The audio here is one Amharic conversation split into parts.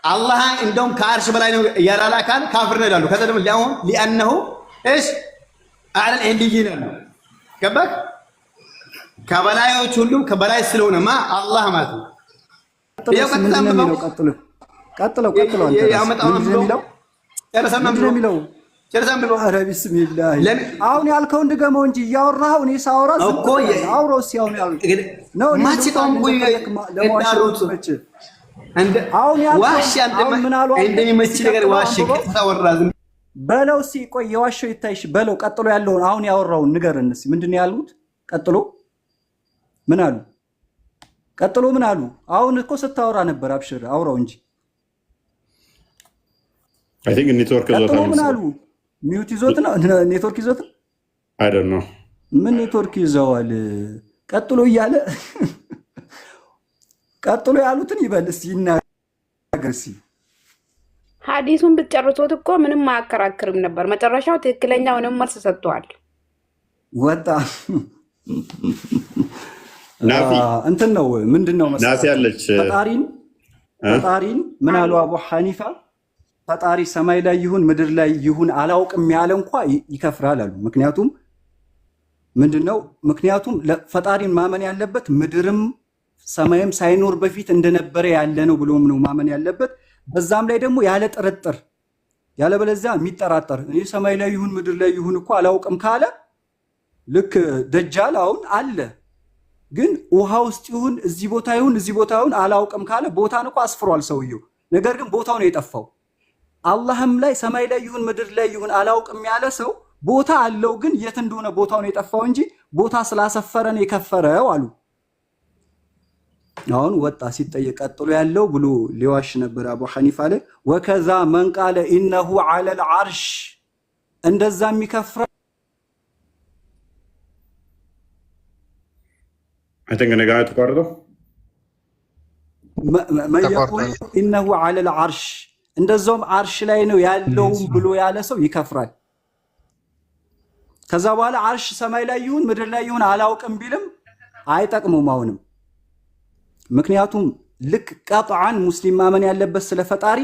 الله عندهم كارش بلاي يرى لا كان كافرنا له كذا اليوم لأنه إيش أعلى العليين له كبك كبلاي وشلون كبلاي سلونا ما الله ما تو يا قتلوا يا مت أمر ጨርሰን ብሎ ኧረ ቢስሚላህ አሁን ያልከው እንደገመው እንጂ ያወራው እኔ ሳወራ እኮ አውሮ ሲያውን ያው ነው ማቺቶም ቆይ ለማውራት እንደ አሁን ዋሽ እንደሚመች ነገር ዋሽ ተወራ በለው ሲ ቆይ የዋሸው ይታይሽ በለው ቀጥሎ ያለውን አሁን ያወራውን ንገረን እስኪ ምንድነው ያሉት ቀጥሎ ምን አሉ ቀጥሎ ምን አሉ አሁን እኮ ስታወራ ነበር አብሽር አውራው እንጂ I think network is ቀጥሎ ምን አሉ ሚውት ይዞት ነው ኔትወርክ ይዞት I don't know ምን ኔትወርክ ይዘዋል ቀጥሎ እያለ ቀጥሎ ያሉትን ይበልስ ይናገርሲ ሐዲሱን ብትጨርሱት እኮ ምንም ማከራከርም ነበር መጨረሻው ትክክለኛውን መልስ ሰጥቷል ወጣ ናፊ እንትን ነው ምንድነው መሰለህ ናፊ ያለች ፈጣሪን ምን አሉ አቡ ሐኒፋ ፈጣሪ ሰማይ ላይ ይሁን ምድር ላይ ይሁን አላውቅም ያለ እንኳን ይከፍራል አሉ ምክንያቱም ምንድነው ምክንያቱም ፈጣሪን ማመን ያለበት ምድርም ሰማይም ሳይኖር በፊት እንደነበረ ያለ ነው ብሎም ነው ማመን ያለበት በዛም ላይ ደግሞ ያለ ጥርጥር ያለ በለዚያ የሚጠራጠር እኔ ሰማይ ላይ ይሁን ምድር ላይ ይሁን እኮ አላውቅም ካለ ልክ ደጃል አሁን አለ ግን ውሃ ውስጥ ይሁን እዚህ ቦታ ይሁን አላውቅም ካለ ቦታን እኮ አስፍሯል ሰውየው ነገር ግን ቦታው ነው የጠፋው አላህም ላይ ሰማይ ላይ ይሁን ምድር ላይ ይሁን አላውቅም ያለ ሰው ቦታ አለው ግን የት እንደሆነ ቦታው ነው የጠፋው እንጂ ቦታ ስላሰፈረን የከፈረው አሉ አሁን ወጣ ሲጠየቅ ቀጥሎ ያለው ብሎ ሊዋሽ ነበር አቡ ሐኒፋ ላይ ወከዛ መን ቃለ ኢነሁ ዐለ العرش እንደዛ የሚከፍራ I think እኔ ጋር ተቋርጦ ኢነሁ ዐለ العرش እንደዛውም አርሽ ላይ ነው ያለው ብሎ ያለ ሰው ይከፍራል ከዛ በኋላ አርሽ ሰማይ ላይ ይሁን ምድር ላይ ይሁን አላውቅም ቢልም አይጠቅሙም አሁንም ምክንያቱም ልክ ቀጥዓን ሙስሊም ማመን ያለበት ስለ ፈጣሪ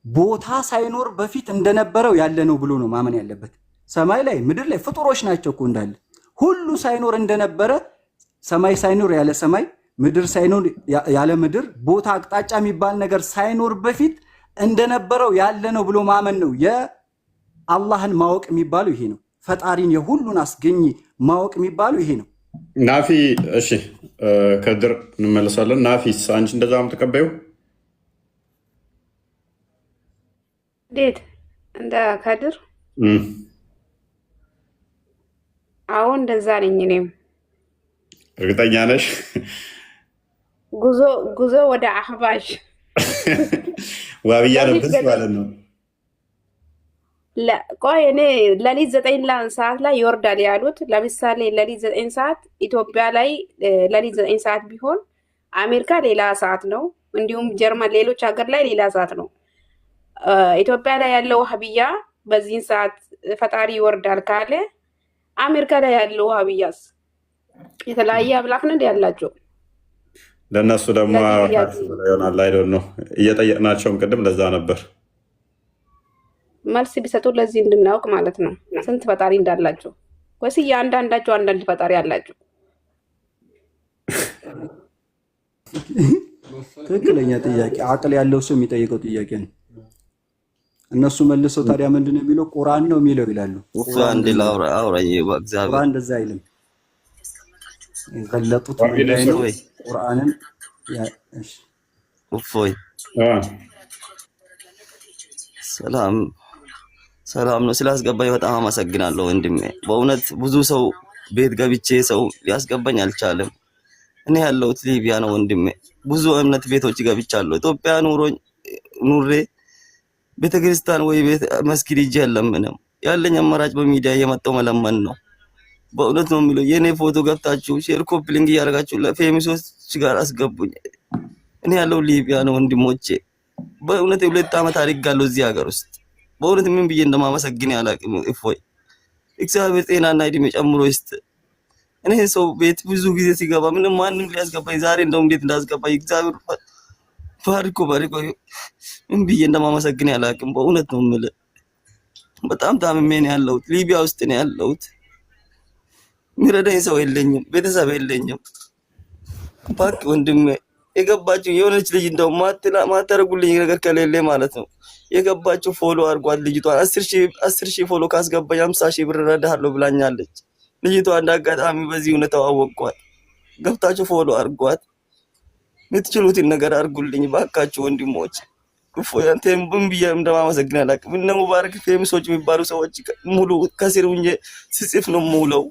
ቦታ ሳይኖር በፊት እንደነበረው ያለ ነው ብሎ ነው ማመን ያለበት ሰማይ ላይ ምድር ላይ ፍጡሮች ናቸው እኮ እንዳለ ሁሉ ሳይኖር እንደነበረ ሰማይ ሳይኖር ያለ ሰማይ ምድር ሳይኖር ያለ ምድር ቦታ አቅጣጫ የሚባል ነገር ሳይኖር በፊት እንደነበረው ያለ ነው ብሎ ማመን ነው የአላህን ማወቅ የሚባለው ይሄ ነው ፈጣሪን የሁሉን አስገኝ ማወቅ የሚባለው ይሄ ነው ናፊ እሺ ከድር እንመለሳለን ናፊስ አንቺ እንደዛም ተቀበዩ ዴት እንደ ከድር አሁን እንደዛ ነኝ እኔም እርግጠኛ ነሽ ጉዞ ወደ አህባሽ ዋብያ ነው ደስ ማለት ነው ቆይ እኔ ለሊት 9 ሰዓት ላይ ይወርዳል ያሉት ለምሳሌ ለሊት 9 ሰዓት ኢትዮጵያ ላይ ለሊት 9 ሰዓት ቢሆን አሜሪካ ሌላ ሰዓት ነው እንዲሁም ጀርመን ሌሎች ሀገር ላይ ሌላ ሰዓት ነው ኢትዮጵያ ላይ ያለው ወሃቢያ በዚህ ሰዓት ፈጣሪ ይወርዳል ካለ አሜሪካ ላይ ያለው ወሃቢያስ የተለያየ አምላክ ነው ያላቸው ለነሱ ደግሞ ይሆናል አይደል ነው እየጠየቅናቸውም ቅድም ለዛ ነበር መልስ ቢሰጡ ለዚህ እንድናውቅ ማለት ነው ስንት ፈጣሪ እንዳላቸው ወይስ ያንዳንዳቸው አንዳንድ ፈጣሪ አላቸው ትክክለኛ ጥያቄ አቅል ያለው ሰው የሚጠይቀው ጥያቄ ነው እነሱ መልሰው ታዲያ ምንድነው የሚለው ቁርአን ነው የሚለው ይላሉ አንድ ላውራ በእግዚአብሔር ቁርአን እንደዛ አይልም የገለጡት ነው ቁርአንን እሺ እፎይ ሰላም ነው ስላስገባኝ በጣም አመሰግናለሁ ወንድሜ በእውነት ብዙ ሰው ቤት ገብቼ ሰው ሊያስገባኝ አልቻለም እኔ ያለሁት ሊቢያ ነው ወንድሜ ብዙ እምነት ቤቶች ገብቻለሁ ኢትዮጵያ ኑሬ ቤተክርስቲያን ወይ ቤት መስጊድ ሂጄ አልለምንም ያለኝ አማራጭ በሚዲያ የመጣው መለመን ነው በእውነት ነው የሚለው የኔ ፎቶ ገብታችሁ ሼር ኮፒ ሊንክ ያደርጋችሁ ለፌሚሶች ጋር አስገቡኝ እኔ ያለው ሊቢያ ነው ወንድሞቼ በእውነት 2 ዓመት አድርጋለሁ እዚህ ሀገር ውስጥ በእውነት ምን ብዬ እንደማመሰግን ያላቅም እፎይ እግዚአብሔር ጤናና እድሜ ጨምሮ ይስጥ እኔ ሰው ቤት ብዙ ጊዜ ሲገባ ምንም ማንም ሊያስገባኝ ዛሬ እንደውም እንዴት እንዳስገባኝ እግዚአብሔር ባሪኮ ምን ብዬ እንደማመሰግን ያላቅም። በእውነት ነው የምልህ። በጣም ታምሜ ነው ያለሁት። ሊቢያ ውስጥ ነው ያለሁት። የሚረዳኝ ሰው የለኝም፣ ቤተሰብ የለኝም። እባክህ ወንድሜ የገባችሁ የሆነች ልጅ እንደው ማታረጉልኝ ነገር ከሌለ ማለት ነው የገባችሁ ፎሎ አድርጓት ልጅቷን 10,000 ፎሎ ካስገባኝ 50,000 ብር እረዳሃለሁ ብላኛለች። ልጅቷ እንዳጋጣሚ በዚህ ሁኔታ አወቅኳት። ገብታችሁ ፎሎ አድርጓት። የምትችሉትን ነገር አድርጉልኝ ባካችሁ ወንድሞች። እፎይ አንተም ምን ብዬ እንደማመሰግን አላውቅም። እነ ሙባረክ ፌሚሶች የሚባሉ ሰዎች ሙሉ ከስር ሁኜ ስጽፍ ነው የምውለው።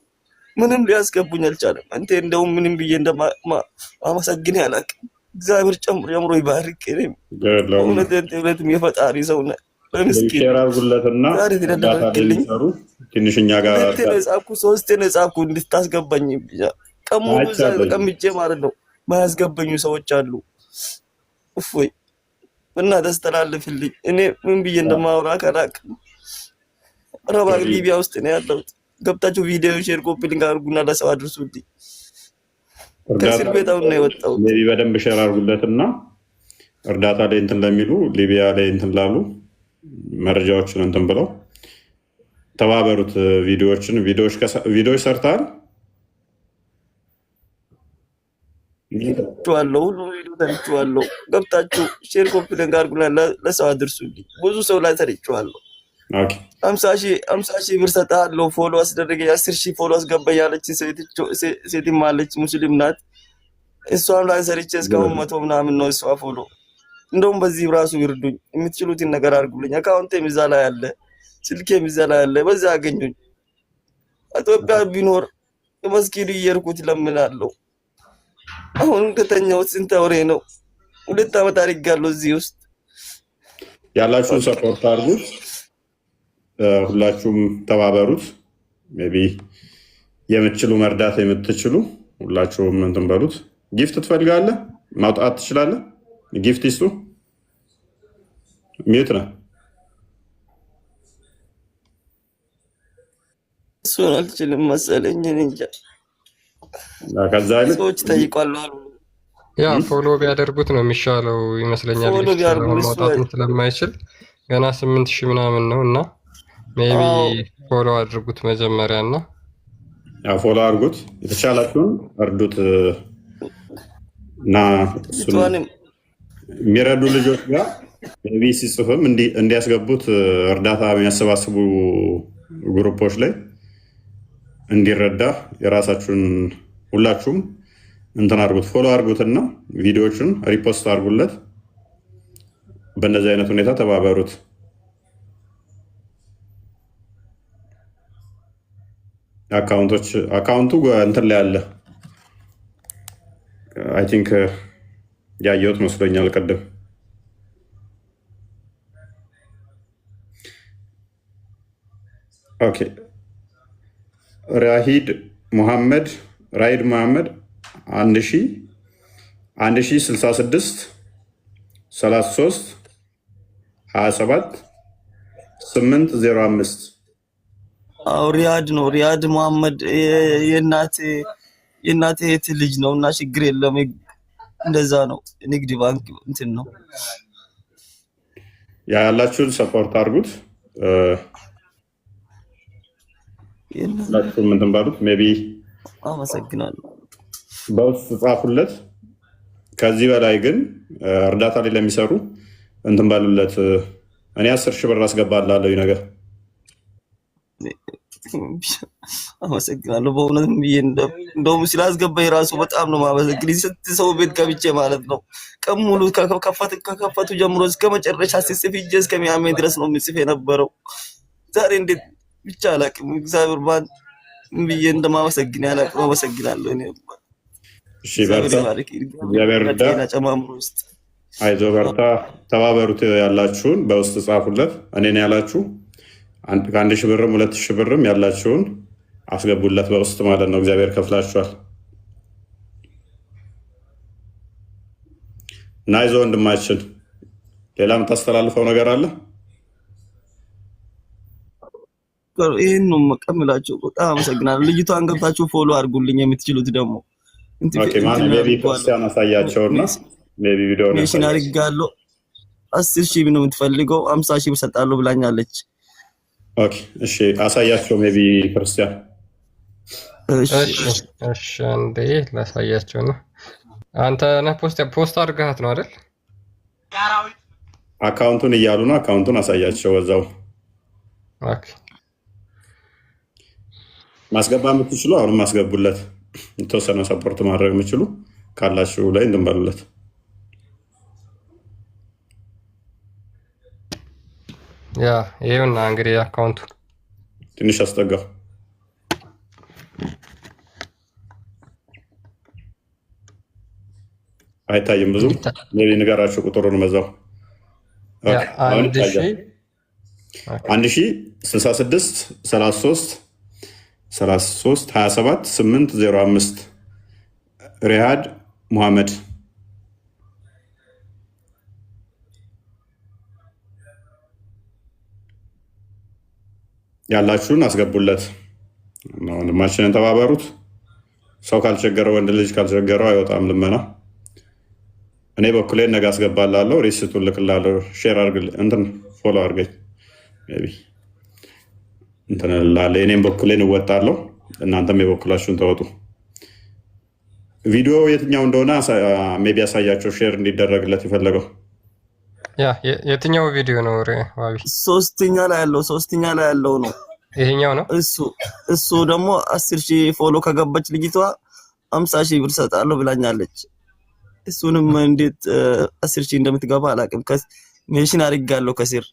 ምንም ሊያስገቡኝ አልቻለም። አንተ እንደውም ምንም ብዬ እንደማመሰግን አላውቅም። እግዚአብሔር ጨምሮ ይባርክ። እውነትም የፈጣሪ ሰው ነህ። ለምስኪን ሸራጉለትና ዳታሊሰሩ ትንሽኛ ጋር ተነጻኩ 3 ነጻኩ እንድታስገባኝ ቀሙ ተቀምጬ ማለት ነው። ማያስገበኙ ሰዎች አሉ። እፎይ እና ተስተላልፍልኝ። እኔ ምን ብዬ እንደማወራ አላውቅም። ረባ ሊቢያ ውስጥ ነው ያለሁት። ገብታችሁ ቪዲዮ ሼር ኮፒ ሊንክ አድርጉና ለሰው አድርሱልኝ። ከእስር ቤት አሁን ነው የወጣሁት። በደንብ ሼር አድርጉለትና እርዳታ ላይ እንትን ለሚሉ ሊቢያ ላይ እንትን ላሉ መረጃዎችን እንትን ብለው ተባበሩት። ቪዲዮዎች ሰርተሃል ሁሉ ቪዲዮ ተርጬዋለሁ። ገብታችሁ ሼር ኮፒ ሊንክ አድርጉና ለሰው አድርሱልኝ። ብዙ ሰው ላይ ተርጬዋለሁ። 50,000 ብር ሰጥሃለሁ ፎሎ አስደረገኝ 10,000 ፎሎ አስገባኝ ያለች ሴትም አለች፣ ሙስሊም ናት። እሷም ላይ ሰርቼ እስካሁን 100 ምናምን ነው እሷ ፎሎ። እንደውም በዚህ ራሱ ይርዱኝ። የምትችሉትን ነገር አድርጉልኝ። አካውንቴም እዛ ላይ አለ፣ ስልኬም እዛ ላይ አለ። በዛ አገኙኝ። ኢትዮጵያ ቢኖር መስጊዱ እየሄድኩት እለምናለሁ። አሁን ከተኛሁት ስንት ወሬ ነው? 2 ዓመት አድርጋለሁ እዚህ ውስጥ። ያላችሁን ሰፖርት አድርጉት። ሁላችሁም ተባበሩት። ሜቢ የምትችሉ መርዳት የምትችሉ ሁላችሁም እንትን በሉት። ጊፍት ትፈልጋለህ? ማውጣት ትችላለህ? ጊፍት ይስጡ። ሚዩት ነው። እሱን አልችልም መሰለኝ። እንጃ ከዛ አይነት ሰዎች ጠይቋሉ። ያ ፎሎ ቢያደርጉት ነው የሚሻለው ይመስለኛል። ማውጣትም ስለማይችል ገና 8,000 ምናምን ነው እና ሜቢ ፎሎ አድርጉት መጀመሪያ እና ፎሎ አድርጉት። የተቻላችሁን እርዱት እና የሚረዱ ልጆች ጋር ቢ ሲጽፍም እንዲያስገቡት እርዳታ የሚያሰባስቡ ግሩፖች ላይ እንዲረዳ የራሳችሁን ሁላችሁም እንትን አድርጉት። ፎሎ አድርጉትና ቪዲዮዎቹን ሪፖስት አድርጉለት። በእንደዚህ አይነት ሁኔታ ተባበሩት። አካውንቱ እንትን ላይ አለ። አይ ቲንክ ያየሁት መስሎኛል ቅድም። ኦኬ ራሂድ መሐመድ 1066 33 27 805 አው ሪያድ ነው። ሪያድ መሐመድ የእናቴ እህት ልጅ ነው እና ችግር የለም። እንደዛ ነው። ንግድ ባንክ እንትን ነው ያላችሁን ሰፖርት አድርጉት። ሁላችሁም እንትን ባሉት ሜቢ አመሰግናለሁ። በውስጥ ጻፉለት። ከዚህ በላይ ግን እርዳታ ላይ ለሚሰሩ እንትን ባሉለት። እኔ 10,000 ብር አስገባላለሁ ነገር አመሰግናለሁ። በእውነትም ብዬ እንደውም ስላስገባኝ ራሱ በጣም ነው ማመሰግን። ስንት ሰው ቤት ገብቼ ማለት ነው ቀን ሙሉ ከከፈቱ ጀምሮ እስከ መጨረሻ ሲጽፍ እጄ እስከሚያመኝ ድረስ ነው የምጽፍ የነበረው። ዛሬ እንዴት ብቻ አላውቅም። እግዚአብሔር ባን ብዬ እንደማመሰግን ያላቅም። አመሰግናለሁ። እኔ እሺ በርታ። እግዚአብሔር ይርዳ። ጨማምሮ ውስጥ አይዞህ በርታ። ተባበሩት። ያላችሁን በውስጥ ጻፉለት። እኔን ያላችሁ 1,000 ብርም 2,000 ብርም ያላችሁን አስገቡለት በውስጥ ማለት ነው። እግዚአብሔር ከፍላችኋል። እና አይዞህ ወንድማችን። ሌላ የምታስተላልፈው ነገር አለ? ይህን ነው መቀምላቸው። በጣም አመሰግናለሁ። ልጅቷን ገብታችሁ ፎሎ አድርጉልኝ። የምትችሉት ደግሞ ክርስቲያን አሳያቸውና ሜቢ ቪዲዮ ነው ሜሽን አድርጋለሁ 10,000 ነው የምትፈልገው 50,000 ሰጣለሁ ብላኛለች። ኦኬ እሺ አሳያቸው ሜቢ ክርስቲያን እሺ አንዴ ላሳያቸው ነው። አንተ ነህ ፖስት አድርገሃት ነው አይደል? አካውንቱን እያሉ ነው። አካውንቱን አሳያቸው እዛው። ኦኬ ማስገባ የምትችሉ አሁንም ማስገቡለት። የተወሰነ ሰፖርት ማድረግ የምችሉ ካላችሁ ላይ እንድንበሉለት። ያ ይሄውና እንግዲህ አካውንቱ ትንሽ አስጠጋው። አይታይም ብዙ ሜቢ ንገራችሁ ቁጥሩን መዛው 1066 33 27 805 ሪያድ ሙሐመድ ያላችሁን አስገቡለት። ወንድማችንን ተባበሩት። ሰው ካልቸገረው ወንድ ልጅ ካልቸገረው አይወጣም ልመና። እኔ በኩሌን ነገ አስገባላለሁ። ሪሲቱን ልክላለሁ። ሼር አድርግልኝ እንትን ፎሎ አድርገኝ ሜቢ እንትን እላለሁ። እኔም በኩሌን እወጣለሁ። እናንተም የበኩላችሁን ተወጡ። ቪዲዮ የትኛው እንደሆነ ሜቢ ያሳያቸው ሼር እንዲደረግለት የፈለገው ያ የትኛው ቪዲዮ ነው? ዋቢ ሶስተኛ ላይ ያለው ነው። ይሄኛው ነው። እሱ ደግሞ 10,000 ፎሎ ከገባች ልጅቷ 50,000 ብር ሰጣለሁ ብላኛለች። እሱንም እንዴት 10,000 እንደምትገባ አላውቅም። ሜሽን አድርጋለሁ ከስር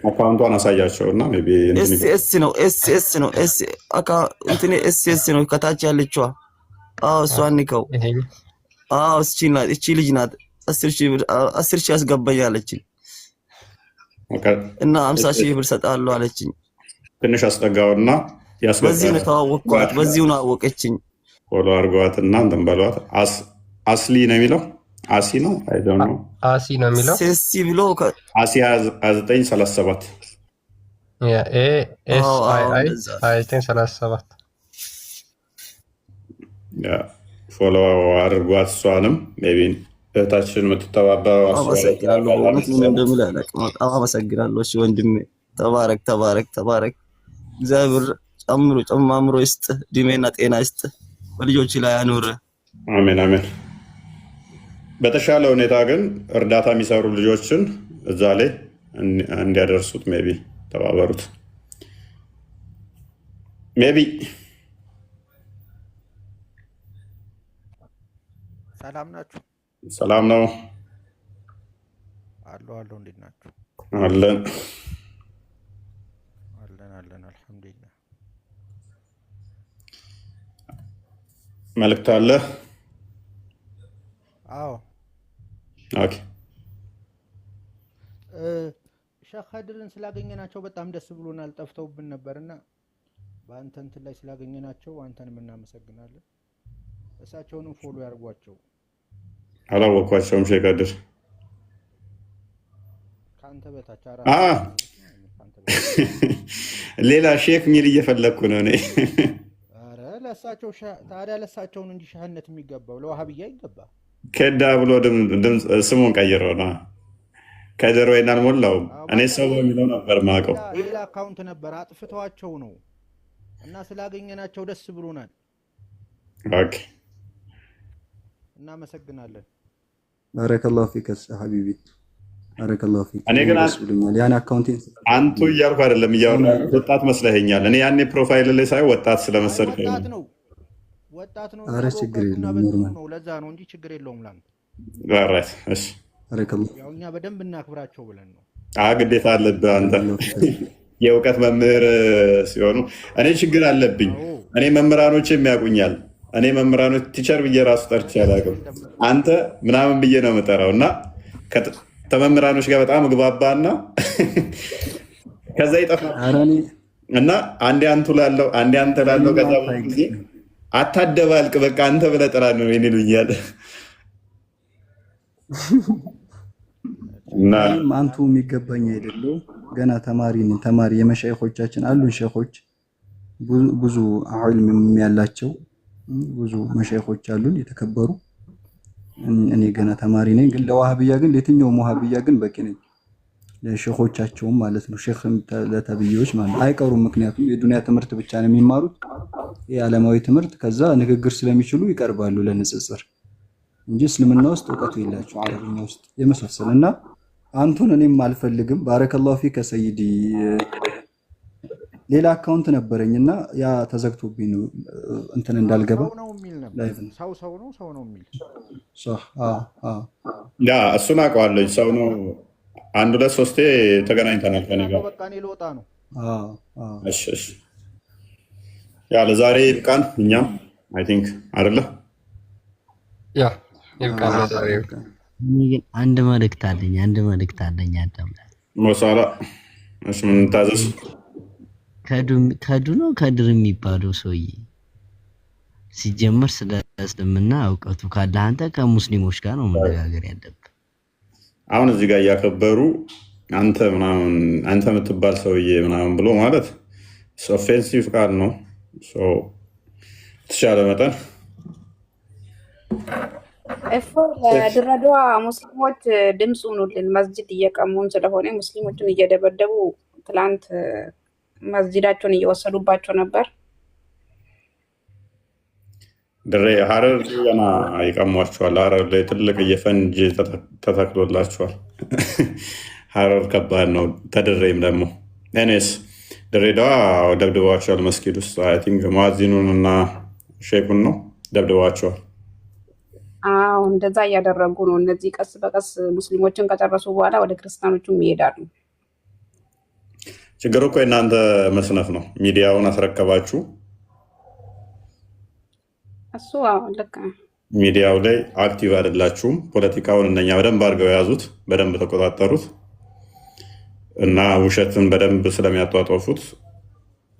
አካውንቷን አሳያቸውና ሜቢ ኤስኤስ ነው ኤስኤስ ነው ከታች ያለችዋ። እሷን ንከው። እቺ ልጅ ናት 10,000 አስገባኝ አለችኝ እና 50,000 ብር ሰጣለሁ አለችኝ። ትንሽ አስጠጋውና ያስገባል። በዚህ ነው ተዋወቅኳት። በዚሁ ነው አወቀችኝ። ፎሎ አድርጓትና እንትን በሏት። አስሊ ነው የሚለው አሲ ነው አይደል? ነው አሲ ነው የሚለው ሴሲ ብሎ አሲ 2937 ያ ኤስ አይ 2937 ያ ፎሎ አድርጓት። እሷንም ሜቢ እህታችን የምትተባበረው አመሰግናለሁ። እሺ ወንድሜ ተባረክ። እግዚአብሔር ጨማምሮ ይስጥ፣ እድሜና ጤና ይስጥ፣ በልጆች ላይ ያኑር። አሜን አሜን። በተሻለ ሁኔታ ግን እርዳታ የሚሰሩ ልጆችን እዛ ላይ እንዲያደርሱት ሜቢ ተባበሩት። ሜቢ ሰላም ናችሁ? ሰላም ነው አለሁ። እንዴት ናችሁ? አለን አልሐምዱሊላህ። መልእክት አለ? አዎ ኦኬ። ሼህ ኸድርን ስላገኘናቸው በጣም ደስ ብሎናል። ጠፍተውብን ነበርና በአንተ እንትን ላይ ስላገኘናቸው አንተንም እናመሰግናለን። እሳቸውንም ፎሎ ያርጓቸው። አላወኳቸውም። ሼህ ኸድር ካንተ በታች ሌላ ሼክ ሚል እየፈለግኩ ነው እኔ። ኧረ ለእሳቸው ታዲያ ለእሳቸው ነው እንጂ ሻህነት የሚገባው ለዋሃብያ ይገባ። ከዳ ብሎ ድምፅ ስሙን ቀይረው ነው። ከድር ወይን አልሞላውም። እኔ ሰው የሚለው ነበር ማቀው። ሌላ አካውንት ነበር አጥፍተዋቸው ነው እና ስላገኘናቸው ደስ ብሎናል። ኦኬ እናመሰግናለን። ባረከላሁ ፊክ ሐቢቢ ባረከላሁ ፊክ። እኔ ግን ያን አካውንቴን አንቱ እያልኩ አይደለም እያወራ ወጣት መስለኸኛል። እኔ ያኔ ፕሮፋይል ላይ ሳይ ወጣት ስለመሰልከኝ ነው። ወጣት ነው። ኧረ ችግር የለውም ኖርማል ነው። ለዛ ነው እንጂ ችግር የለውም። ላንተ ኦልራይት እሺ። ባረከላሁ ያው እኛ በደንብ እናክብራቸው ብለን ነው። ግዴታ አለብህ አንተ የእውቀት መምህር ሲሆኑ። እኔ ችግር አለብኝ። እኔ መምህራኖችም ያውቁኛል። እኔ መምህራኖች ቲቸር ብዬ ራሱ ጠርቼ አላውቅም። አንተ ምናምን ብዬ ነው የምጠራው እና ከመምህራኖች ጋር በጣም ግባባና ከዛ ይጠፋል እና አንዴ አንቱ ላለው አንዴ አንተ ላለው ከዛ ጊዜ አታደባልቅ በቃ አንተ ብለህ ጥራ ነው ይሉኛል። እና አንቱ የሚገባኝ አይደለው ገና ተማሪ ነኝ። ተማሪ የመሻይኾቻችን አሉን ሼኾች ብዙ ዒልም ያላቸው ብዙ መሻይኾች አሉን የተከበሩ። እኔ ገና ተማሪ ነኝ። ግን ለዋሃብያ ግን ለየትኛውም ዋሃብያ ግን በቂ ነኝ። ለሼኾቻቸውም ማለት ነው ሼኽ ለተብዬዎች ማለት አይቀሩም። ምክንያቱም የዱንያ ትምህርት ብቻ ነው የሚማሩት የዓለማዊ ትምህርት ከዛ ንግግር ስለሚችሉ ይቀርባሉ ለንጽጽር እንጂ እስልምና ውስጥ እውቀቱ የላቸው አረብኛ ውስጥ የመሳሰልና አንቱን እኔም አልፈልግም። ባረከላሁ ፊከ ሰይዲ። ሌላ አካውንት ነበረኝና ያ ተዘግቶብኝ ነው እንትን እንዳልገባ ላይቭ ነው። ሰው ነው የሚል ያ እሱን አውቀዋለሁ። ሰው ነው። አንድ ሁለት ሶስቴ ተገናኝተናል ከኔ ጋር። በቃ እኔ ልወጣ ነው። እሺ እሺ። ያ ለዛሬ ይብቃን። እኛም አይ ቲንክ አይደለ ያ ይብቃን ለዛሬ። አንድ መልእክት አለኝ አዳም ሞሳላ እሺ። ምን ታዘዝ? ከዱ ነው ከድር የሚባለው ሰውዬ ሲጀመር ስለ እስልምና እውቀቱ ካለ አንተ ከሙስሊሞች ጋር ነው መነጋገር ያለብህ። አሁን እዚህ ጋር እያከበሩ አንተ ምናምን አንተ የምትባል ሰውዬ ምናምን ብሎ ማለት ኦፌንሲቭ ቃል ነው። ተሻለ መጠን ለድሬዳዋ ሙስሊሞች ድምፅ ሁኑልን። መስጂድ እየቀሙን ስለሆነ ሙስሊሞችን እየደበደቡ ትላንት መስጂዳቸውን እየወሰዱባቸው ነበር። ድሬ ሀረር ገና ይቀሟቸዋል። ሀረር ላይ ትልቅ የፈንጅ ተተክሎላቸዋል። ሀረር ከባድ ነው። ተድሬም ደግሞ እኔስ ድሬዳዋ ደብድበዋቸዋል። መስጊድ ውስጥ አይ ቲንክ ሙአዚኑን እና ሼኩን ነው ደብድበዋቸዋል። አዎ እንደዛ እያደረጉ ነው። እነዚህ ቀስ በቀስ ሙስሊሞችን ከጨረሱ በኋላ ወደ ክርስቲያኖቹም ይሄዳሉ። ችግሩ እኮ የእናንተ መስነፍ ነው። ሚዲያውን አስረከባችሁ። እሱ ልክ ሚዲያው ላይ አክቲቭ አይደላችሁም። ፖለቲካውን እነኛ በደንብ አድርገው የያዙት፣ በደንብ ተቆጣጠሩት እና ውሸትን በደንብ ስለሚያጧጧፉት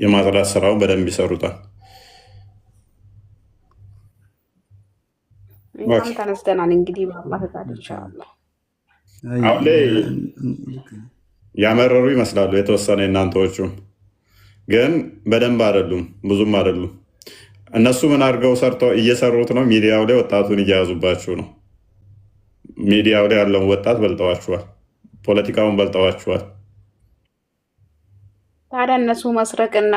የማጽዳት ስራውን በደንብ ይሰሩታል። እኛም ተነስተናል እንግዲህ በአላህ ኢንሻአላህ። አሁን ላይ ያመረሩ ይመስላሉ የተወሰነ እናንተዎቹም፣ ግን በደንብ አይደሉም፣ ብዙም አይደሉም። እነሱ ምን አድርገው ሰርተው እየሰሩት ነው? ሚዲያው ላይ ወጣቱን እየያዙባችሁ ነው። ሚዲያው ላይ ያለውን ወጣት በልጠዋችኋል፣ ፖለቲካውን በልጠዋችኋል። ታዲያ እነሱ መስረቅና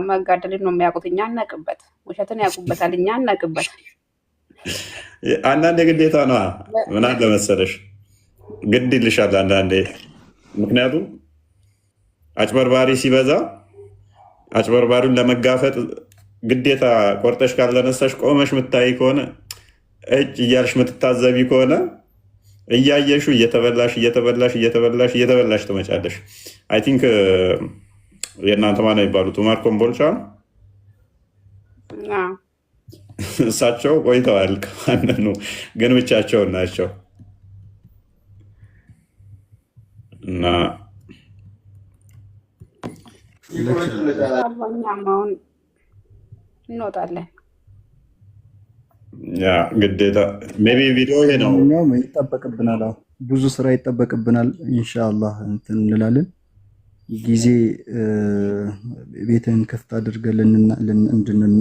መጋደልን ነው የሚያውቁት፣ እኛ አናውቅበት። ውሸትን ያውቁበታል፣ እኛ አናውቅበት። አንዳንዴ ግዴታ ነዋ። ምን አለ መሰለሽ ግድ ይልሻል አንዳንዴ። ምክንያቱም አጭበርባሪ ሲበዛ አጭበርባሪውን ለመጋፈጥ ግዴታ ቆርጠሽ ካልተነሳሽ ቆመሽ ምታይ ከሆነ እጅ እያልሽ ምትታዘቢ ከሆነ እያየሹ እየተበላሽ ትመጫለሽ። አይ ቲንክ የእናንተ ማን ነው የሚባሉት? ኡመር ኮምቦልቻ እሳቸው ቆይተዋል ከማንኑ ግን ብቻቸውን ናቸው እና አሁን እንወጣለን። ግዴታ ሜይ ቢ ቪዲዮ ይሄ ነው ይጠበቅብናል። ብዙ ስራ ይጠበቅብናል። ኢንሻአላህ እንትን እንላለን። ጊዜ ቤትህን ክፍት አድርገን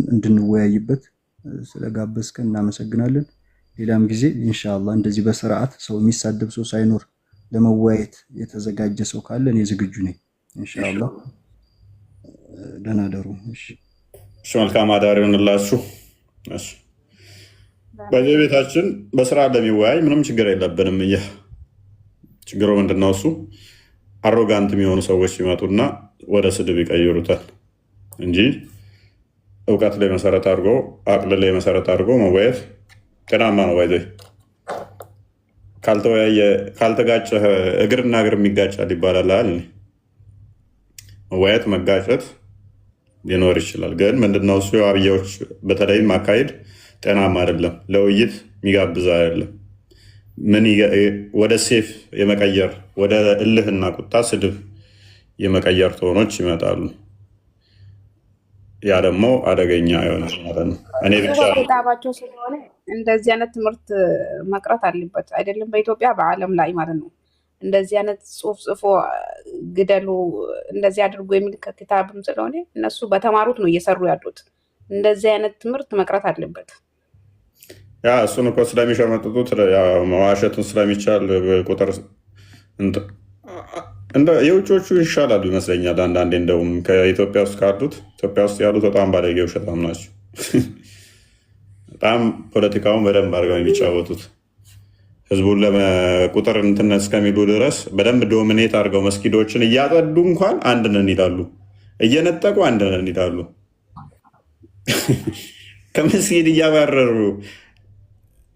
እንድንወያይበት ስለጋበዝከን እናመሰግናለን። ሌላም ጊዜ ኢንሻአላህ እንደዚህ በስርዓት ሰው የሚሳደብ ሰው ሳይኖር ለመወያየት የተዘጋጀ ሰው ካለ እኔ ዝግጁ ነኝ። ኢንሻአላህ ደህና ደሩ። እሺ መልካም አዳር ይሆንላችሁ። በዚህ ቤታችን በስራ ለሚወያይ ምንም ችግር የለብንም። ችግሩ ምንድነው? እሱ አሮጋንት የሚሆኑ ሰዎች ሲመጡና ወደ ስድብ ይቀይሩታል እንጂ እውቀት ላይ መሰረት አድርጎ አቅል ላይ መሰረት አድርጎ መወያየት ጤናማ ነው። ባይዘ ካልተወያየ ካልተጋጨ እግርና እግር የሚጋጫል ይባላል። መወያየት መጋጨት ሊኖር ይችላል። ግን ምንድነው እሱ የዋብያዎች በተለይም አካሄድ ጤናማ አይደለም። ለውይይት የሚጋብዝ አይደለም። ምን ወደ ሴፍ የመቀየር ወደ እልህና ቁጣ ስድብ የመቀየር ቶኖች ይመጣሉ። ያ ደግሞ አደገኛ ይሆናል ማለት ነው። እኔ ብቻ ጣባቸው ስለሆነ እንደዚህ አይነት ትምህርት መቅረት አለበት አይደለም፣ በኢትዮጵያ በዓለም ላይ ማለት ነው። እንደዚህ አይነት ጽሁፍ ጽፎ ግደሉ እንደዚህ አድርጎ የሚል ከኪታብም ስለሆነ እነሱ በተማሩት ነው እየሰሩ ያሉት። እንደዚህ አይነት ትምህርት መቅረት አለበት። ያ እሱን እኮ ስለሚሸመጥጡት መዋሸቱን ስለሚቻል ቁጥር እንደ የውጮቹ ይሻላሉ ይመስለኛል። አንዳንዴ እንደውም ከኢትዮጵያ ውስጥ ካሉት ኢትዮጵያ ውስጥ ያሉት በጣም ባለጌ ውሸታም ናቸው። በጣም ፖለቲካውን በደንብ አድርገው የሚጫወቱት ህዝቡን ለቁጥር እንትን እስከሚሉ ድረስ በደንብ ዶሚኔት አድርገው መስጊዶችን እያጠዱ እንኳን አንድ ነን ይላሉ፣ እየነጠቁ አንድ ነን ይላሉ። ከመስጊድ እያባረሩ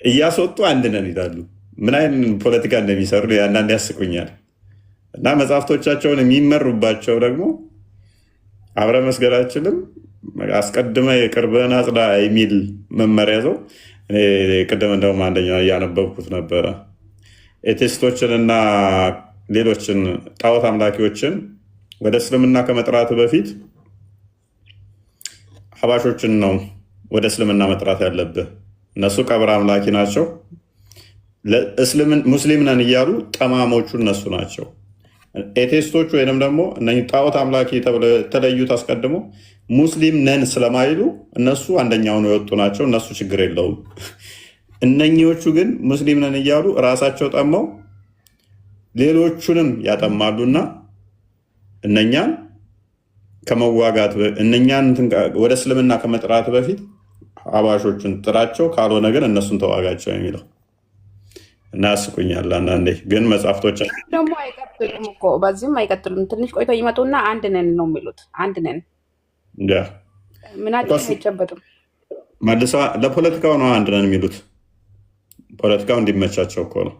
እያስወጡ አንድ ነን ይላሉ። ምን አይነት ፖለቲካ እንደሚሰሩ አንዳንድ ያስቁኛል። እና መጽሐፍቶቻቸውን የሚመሩባቸው ደግሞ አብረ መስገዳችንም አስቀድመ የቅርብህን አጽዳ የሚል መመሪያ ይዘው ቅድም እንደውም አንደኛው እያነበብኩት ነበረ። ኤቴስቶችን እና ሌሎችን ጣዖት አምላኪዎችን ወደ እስልምና ከመጥራት በፊት ሀባሾችን ነው ወደ እስልምና መጥራት ያለብህ። እነሱ ቀብር አምላኪ ናቸው። ሙስሊም ነን እያሉ ጠማሞቹ እነሱ ናቸው። ኤቴስቶቹ ወይንም ደግሞ እነዚህ ጣዖት አምላኪ ተብለው የተለዩት አስቀድሞ ሙስሊም ነን ስለማይሉ እነሱ አንደኛውን የወጡ ናቸው። እነሱ ችግር የለውም። እነኚዎቹ ግን ሙስሊም ነን እያሉ እራሳቸው ጠመው ሌሎቹንም ያጠማሉና እነኛን ከመዋጋት እነኛን ወደ እስልምና ከመጥራት በፊት አባሾቹን ጥራቸው፣ ካልሆነ ግን እነሱን ተዋጋቸው የሚለው እና ያስቁኛል። አንዳንዴ ግን መጽሐፍቶች ደግሞ አይቀጥሉም እኮ በዚህም አይቀጥሉም። ትንሽ ቆይቶ ይመጡና አንድ ነን ነው የሚሉት። አንድ ነን ምናቸው አይጨበጡም። መልሳ ለፖለቲካው ነው አንድ ነን የሚሉት። ፖለቲካው እንዲመቻቸው እኮ ነው።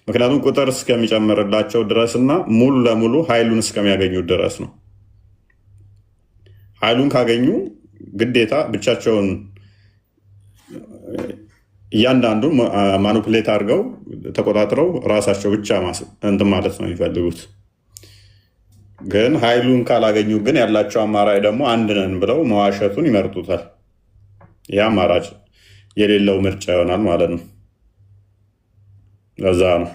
ምክንያቱም ቁጥር እስከሚጨምርላቸው ድረስ እና ሙሉ ለሙሉ ኃይሉን እስከሚያገኙ ድረስ ነው። ኃይሉን ካገኙ ግዴታ ብቻቸውን እያንዳንዱ ማኒፑሌት አድርገው ተቆጣጥረው ራሳቸው ብቻ እንትን ማለት ነው የሚፈልጉት። ግን ኃይሉን ካላገኙ ግን ያላቸው አማራጭ ደግሞ አንድ ነን ብለው መዋሸቱን ይመርጡታል። ይህ አማራጭ የሌለው ምርጫ ይሆናል ማለት ነው። ለዛ ነው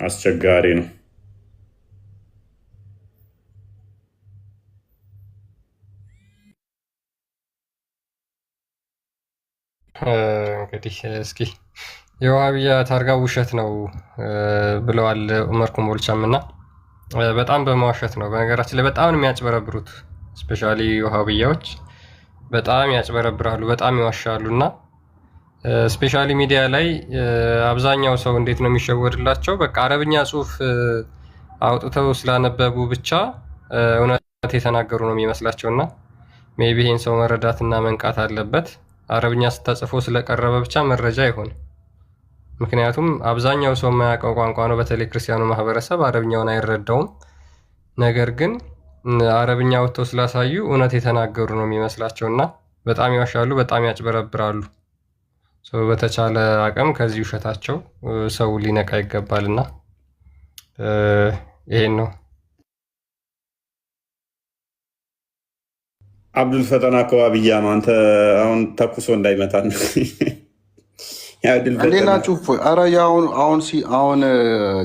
አስቸጋሪ ነው። እንግዲህ እስኪ የዋሃብያ ታርጋ ውሸት ነው ብለዋል ኡመር ኮምቦልቻም እና በጣም በመዋሸት ነው። በነገራችን ላይ በጣም የሚያጭበረብሩት ስፔሻሊ ዋሃብያዎች በጣም ያጭበረብራሉ፣ በጣም ይዋሻሉ። እና ስፔሻሊ ሚዲያ ላይ አብዛኛው ሰው እንዴት ነው የሚሸወድላቸው? በቃ አረብኛ ጽሁፍ አውጥተው ስላነበቡ ብቻ እውነት የተናገሩ ነው የሚመስላቸው። እና ሜይ ቢ ይህን ሰው መረዳትና መንቃት አለበት። አረብኛ ስታጽፎ ስለቀረበ ብቻ መረጃ አይሆንም። ምክንያቱም አብዛኛው ሰው የማያውቀው ቋንቋ ነው። በተለይ ክርስቲያኑ ማህበረሰብ አረብኛውን አይረዳውም። ነገር ግን አረብኛ ወጥተው ስላሳዩ እውነት የተናገሩ ነው የሚመስላቸው እና በጣም ይዋሻሉ፣ በጣም ያጭበረብራሉ። በተቻለ አቅም ከዚህ ውሸታቸው ሰው ሊነቃ ይገባልና ይሄን ነው። አብዱል ፈተና አካባቢያ ነው። አንተ አሁን ተኩሶ እንዳይመታ ነው። እንዴት ናችሁ? ኧረ አሁን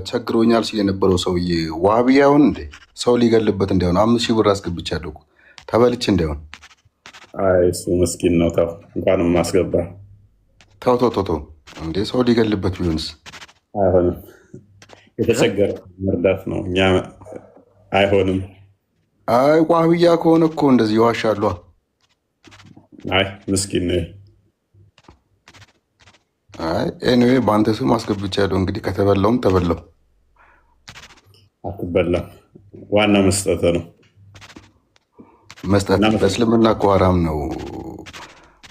ቸግሮኛል ሲል የነበረው ሰውዬ ዋሃብያውን እንደ ሰው ሊገልበት እንዳይሆን 5,000 ብር አስገብቻለሁ ተበልቼ እንዳይሆን። እሱ ምስኪን ነው። ተው እንኳንም ማስገባ ተው እንዴ ሰው ሊገልበት ቢሆንስ? አይሆንም። የተቸገረ መርዳት ነው። እኛ አይሆንም። አይ ዋሃብያ ከሆነ እኮ እንደዚህ ይዋሻሉ። አይ ምስኪን ነው። አይ ኤኒዌይ በአንተ ስም አስገብቻለሁ። እንግዲህ ከተበላውም ተበላው። አትበላም። ዋና መስጠት ነው። መስጠት በእስልምና እኮ ሐራም ነው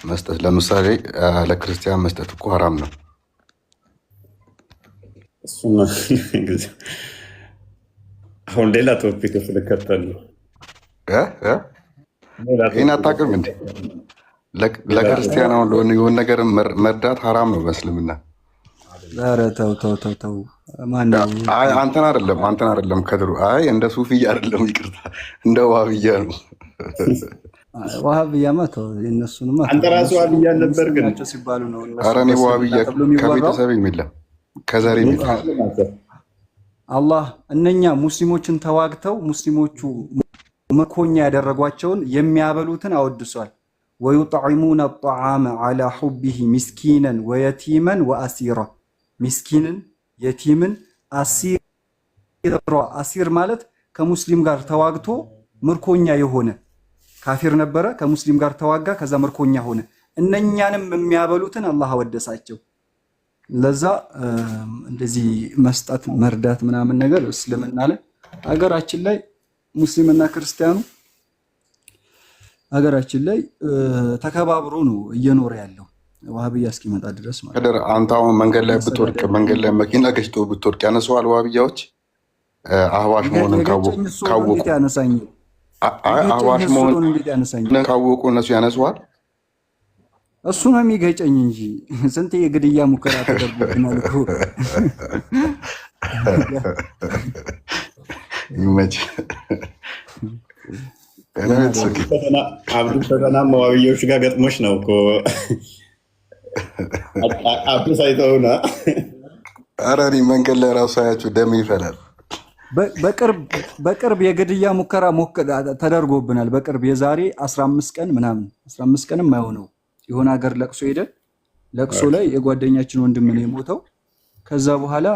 መስጠት። ለምሳሌ ለክርስቲያን መስጠት እኮ ሐራም ነው። አሁን ሌላ ቶፒክ ልከተል ነው። ይህን አታውቅም እንዴ? ለክርስቲያን አሁን ለሆነ የሆነ ነገር መርዳት ሐራም ነው በእስልምና። ኧረ ተው። አንተን አይደለም ከድሩ። አይ እንደ ሱፍያ አይደለም፣ ይቅርታ እንደ ዋሃብያ ነው። ዋሃብያማ ተው፣ የእነሱንማ አንተ ራሱ ዋሃብያ ነበር ግን ሲባሉ ነው። ኧረ እኔ ዋሃብያ ከቤተሰብ የሚለም ከዘር የሚለም አላህ እነኛ ሙስሊሞችን ተዋግተው ሙስሊሞቹ ምርኮኛ ያደረጓቸውን የሚያበሉትን አወድሷል። ወዩጥዒሙነ አጣዓመ ዐላ ሑቢሂ ሚስኪነን ወየቲመን ወአሲራ ሚስኪንን የቲምን አሲር ማለት ከሙስሊም ጋር ተዋግቶ ምርኮኛ የሆነ ካፊር ነበረ፣ ከሙስሊም ጋር ተዋጋ፣ ከዛ ምርኮኛ ሆነ። እነኛንም የሚያበሉትን አላህ አወደሳቸው። ለዛ እንደዚህ መስጠት መርዳት ምናምን ነገር እስልምና ላይ ሀገራችን ላይ ሙስሊምና ክርስቲያኑ ሀገራችን ላይ ተከባብሮ ነው እየኖረ ያለው ዋሃብያ እስኪመጣ ድረስ ማለት ነው። አንተ አሁን መንገድ ላይ ብትወድቅ፣ መንገድ ላይ መኪና ገጭቶ ብትወድቅ ያነሰዋል ዋሃብያዎች? አህባሽ መሆንን ካወቁ ያነሳኝ አህባሽ መሆንን ካወቁ እነሱ ያነሰዋል? እሱ ነው የሚገጨኝ እንጂ ስንት የግድያ ሙከራ ተደርጎብናል እኮ። ይመች አብዱ ፈተና ዋሃብያዎች ጋር ገጥሞች ነው እኮ አብዱ ሳይተውና። ኧረ እኔ መንገድ ላይ ራሱ ሳያችሁ ደም ይፈላል። በቅርብ የግድያ ሙከራ ተደርጎብናል። በቅርብ የዛሬ 15 ቀን ምናምን 15 ቀንም አይሆነው የሆነ ሀገር ለቅሶ ሄደን ለቅሶ ላይ የጓደኛችን ወንድም ነው የሞተው። ከዛ በኋላ